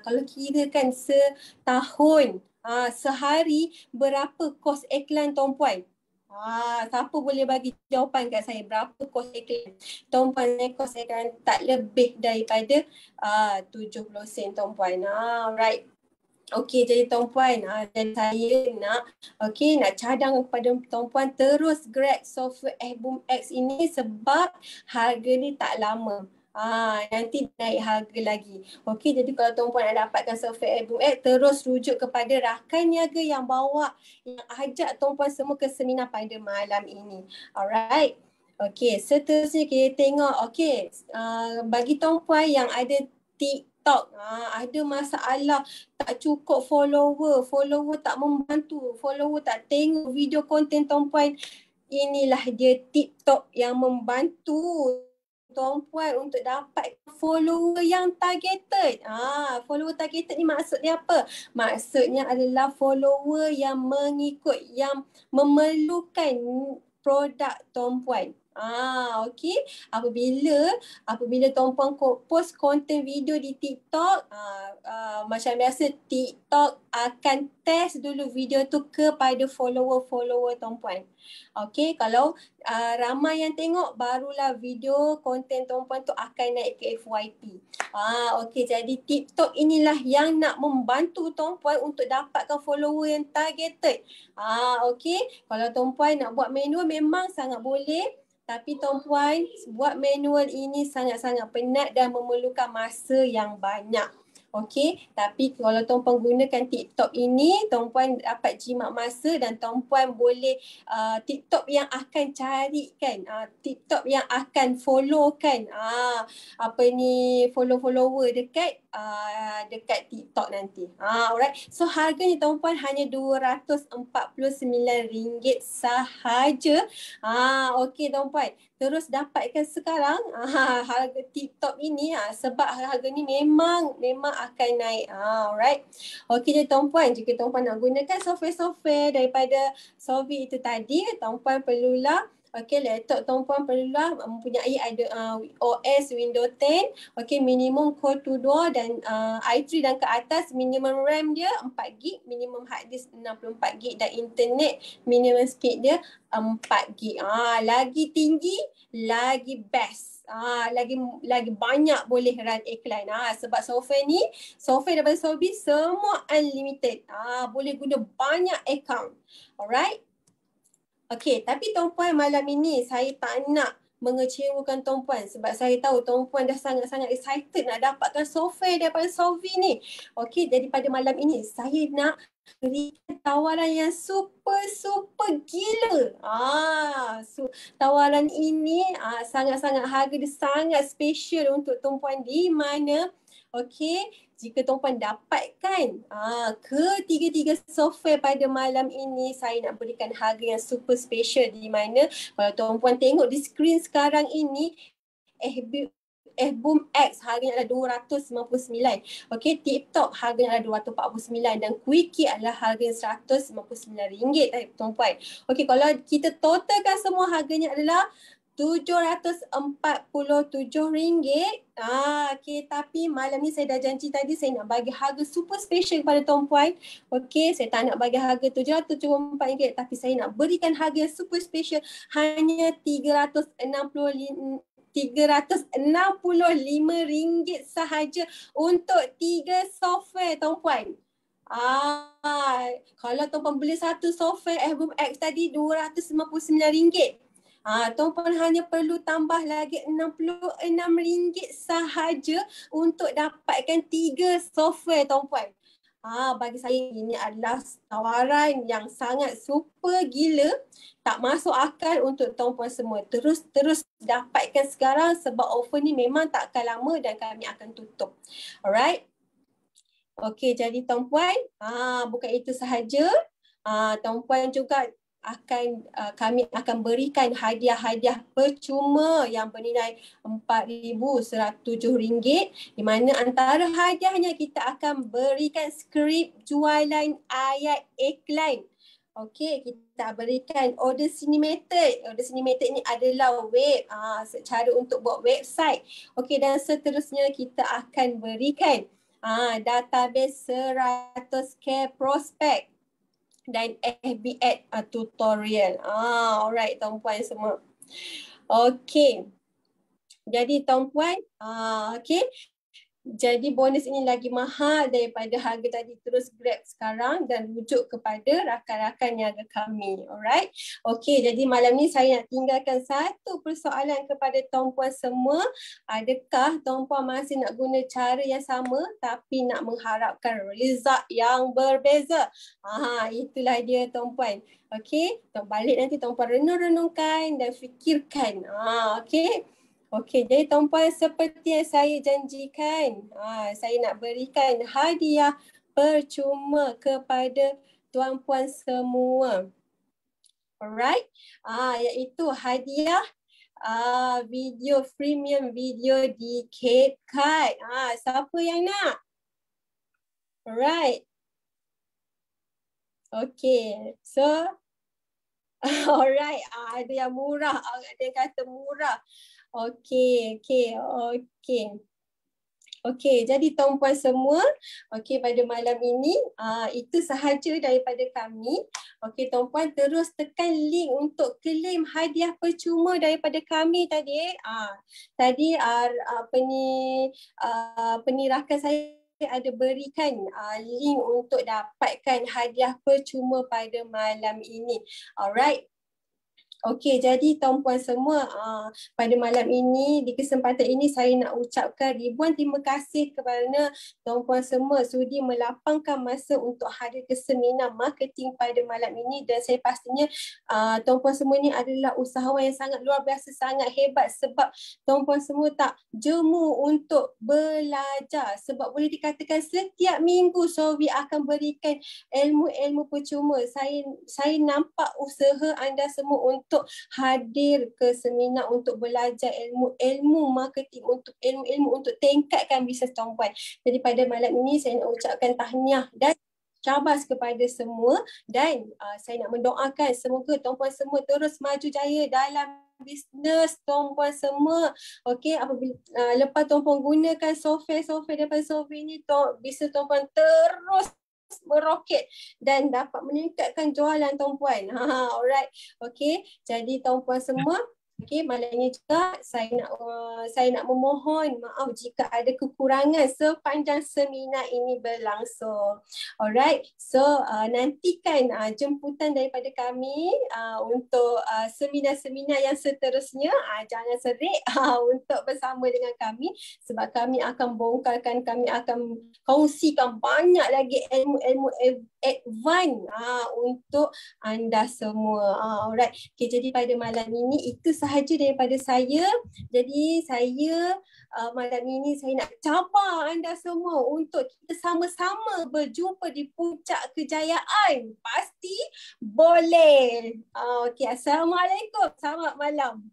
Kalau kira kan setahun, sehari berapa kos iklan tuan-puan? Siapa boleh bagi jawapan kat saya berapa kos iklan? Tuan-puan, kos iklan tak lebih daripada 70 sen tuan-puan. Right. Okey, jadi tuan-puan, dan saya nak cadang kepada tuan-puan terus grab software Fboom X ini, sebab harga ni tak lama. Nanti naik harga lagi. Okey, jadi kalau tuan-puan nak dapatkan software Fboom X, terus rujuk kepada rakan niaga yang ajak tuan-puan semua ke seminar pada malam ini. Alright. Okey, seterusnya kita tengok. Okey, bagi tuan-puan yang ada TikTok, ada masalah tak cukup follower tak membantu, follower tak tengok video konten tuan-puan, inilah dia TikTok yang membantu tuan-puan untuk dapat follower yang targeted. Follower targeted ni maksudnya apa? Maksudnya adalah follower yang mengikut, yang memerlukan produk tuan-puan. Okey. Apabila tuan-puan post konten video di TikTok, macam biasa TikTok akan test dulu video tu kepada follower-follower tuan-puan. Okey, kalau ramai yang tengok, barulah video konten tuan-puan tu akan naik ke FYP. Okey, jadi TikTok inilah yang nak membantu tuan-puan untuk dapatkan follower yang targeted. Okey, kalau tuan-puan nak buat manual memang sangat boleh. Tapi tuan-puan, buat manual ini sangat-sangat penat dan memerlukan masa yang banyak. Okey, tapi kalau tuan-puan gunakan TikTok ini, tuan-puan dapat jimat masa dan tuan-puan boleh TikTok yang akan carikan, TikTok yang akan followkan follow-follower dekat TikTok nanti. Alright. So harganya tuan-puan hanya RM249 sahaja. Okey tuan-puan. Terus dapatkan sekarang harga TikTok ini sebab harga ni memang akan naik. Alright. Okey jadi tuan-puan, jika tuan-puan nak gunakan software-software daripada Solvit itu tadi, tuan-puan perlulah laptop tuan-puan perlulah mempunyai ada OS Windows 10, minimum Core 2 Duo dan i3 dan ke atas, minimum RAM dia 4GB, minimum hard disk 64GB dan internet minimum speed dia 4GB. Lagi tinggi, lagi best. Lagi banyak boleh run iklan. Sebab software daripada Solvit semua unlimited. Boleh guna banyak account. Alright. Okey, tapi tuan-puan malam ini saya tak nak mengecewakan tuan-puan sebab saya tahu tuan-puan dah sangat-sangat excited nak dapatkan software daripada Solvit ni. Okey, jadi pada malam ini saya nak berikan tawaran yang super gila. Tawaran ini sangat-sangat harga dia sangat special untuk tuan-puan di mana jika tuan-puan dapatkan ketiga-tiga software pada malam ini, saya nak berikan harga yang super special di mana kalau tuan-puan tengok di skrin sekarang ini, FBoom X harganya adalah RM299. TikTok harganya adalah RM249 dan Quickie adalah harganya RM199 tuan-puan. Kalau kita totalkan semua harganya adalah RM747. Tapi malam ni saya dah janji tadi saya nak bagi harga super special kepada tuan-puan. Saya tak nak bagi harga RM774 tapi saya nak berikan harga yang super special hanya RM365 sahaja untuk 3 software tuan-puan. Kalau tuan-puan beli satu software FBoom X tadi RM299. Tuan-puan hanya perlu tambah lagi RM66 sahaja untuk dapatkan 3 software tuan-puan. Bagi saya ini adalah tawaran yang sangat super gila, tak masuk akal untuk tuan-puan semua. Terus dapatkan sekarang sebab offer ni memang tak akan lama dan kami akan tutup. Alright. Okey, jadi tuan-puan, bukan itu sahaja. Tuan-puan juga kami akan berikan hadiah-hadiah percuma yang bernilai RM4,107 di mana antara hadiahnya kita akan berikan skrip jualan ayat iklan. Kita berikan order cinematic. Order cinematic ni adalah cara untuk buat website. Dan seterusnya kita akan berikan database 100k prospek dan FB Ad tutorial. Alright tuan-puan semua. Jadi tuan-puan, jadi bonus ini lagi mahal daripada harga tadi. Terus grab sekarang dan rujuk kepada rakan-rakan niaga kami. Alright. Jadi malam ni saya nak tinggalkan satu persoalan kepada tuan-puan semua. Adakah tuan-puan masih nak guna cara yang sama tapi nak mengharapkan result yang berbeza? Itulah dia tuan-puan. Balik nanti tuan-puan renung-renungkan dan fikirkan. Jadi tuan-puan seperti yang saya janjikan, saya nak berikan hadiah percuma kepada tuan-puan semua. Alright, iaitu hadiah video premium video di CapCut. Siapa yang nak? Alright. So Alright, ada yang murah, ada yang kata murah. Okey. Okey, jadi tuan-puan semua, okey pada malam ini itu sahaja daripada kami. Okey tuan-puan, terus tekan link untuk claim hadiah percuma daripada kami tadi. Tadi rakan saya ada berikan link untuk dapatkan hadiah percuma pada malam ini. Alright. Okey, jadi tuan-puan semua, pada malam ini, di kesempatan ini saya nak ucapkan ribuan terima kasih kepada tuan-puan semua sudi melapangkan masa untuk hadir ke seminar marketing pada malam ini, dan saya pastinya tuan-puan semua ni adalah usahawan yang sangat luar biasa, sangat hebat, sebab tuan-puan semua tak jemu untuk belajar, sebab boleh dikatakan setiap minggu Sovi akan berikan ilmu-ilmu percuma. Saya nampak usaha anda semua untuk hadir ke seminar untuk belajar ilmu marketing, untuk ilmu-ilmu untuk tingkatkan bisnes tuan-puan. Jadi pada malam ini saya nak ucapkan tahniah dan syabas kepada semua, dan saya nak mendoakan semoga tuan-puan semua terus maju jaya dalam bisnes tuan-puan semua. Okey, apabila lepas tuan-puan gunakan software daripada software ni, bisnes tuan-puan terus meroket dan dapat meningkatkan jualan tuan-puan. Alright. Okey. Jadi tuan-puan semua, okey, malam ini juga saya nak memohon maaf jika ada kekurangan sepanjang seminar ini berlangsung. Alright. So nantikan jemputan daripada kami untuk seminar-seminar yang seterusnya. Jangan serik untuk bersama dengan kami, sebab kami akan bongkarkan, kami akan kongsikan banyak lagi ilmu-ilmu advance untuk anda semua. Alright. Okay, jadi pada malam ini itu sahaja daripada saya. Jadi saya malam ini saya nak cabar anda semua untuk kita sama-sama berjumpa di puncak kejayaan. Pasti boleh. Okay, Assalamualaikum. Selamat malam.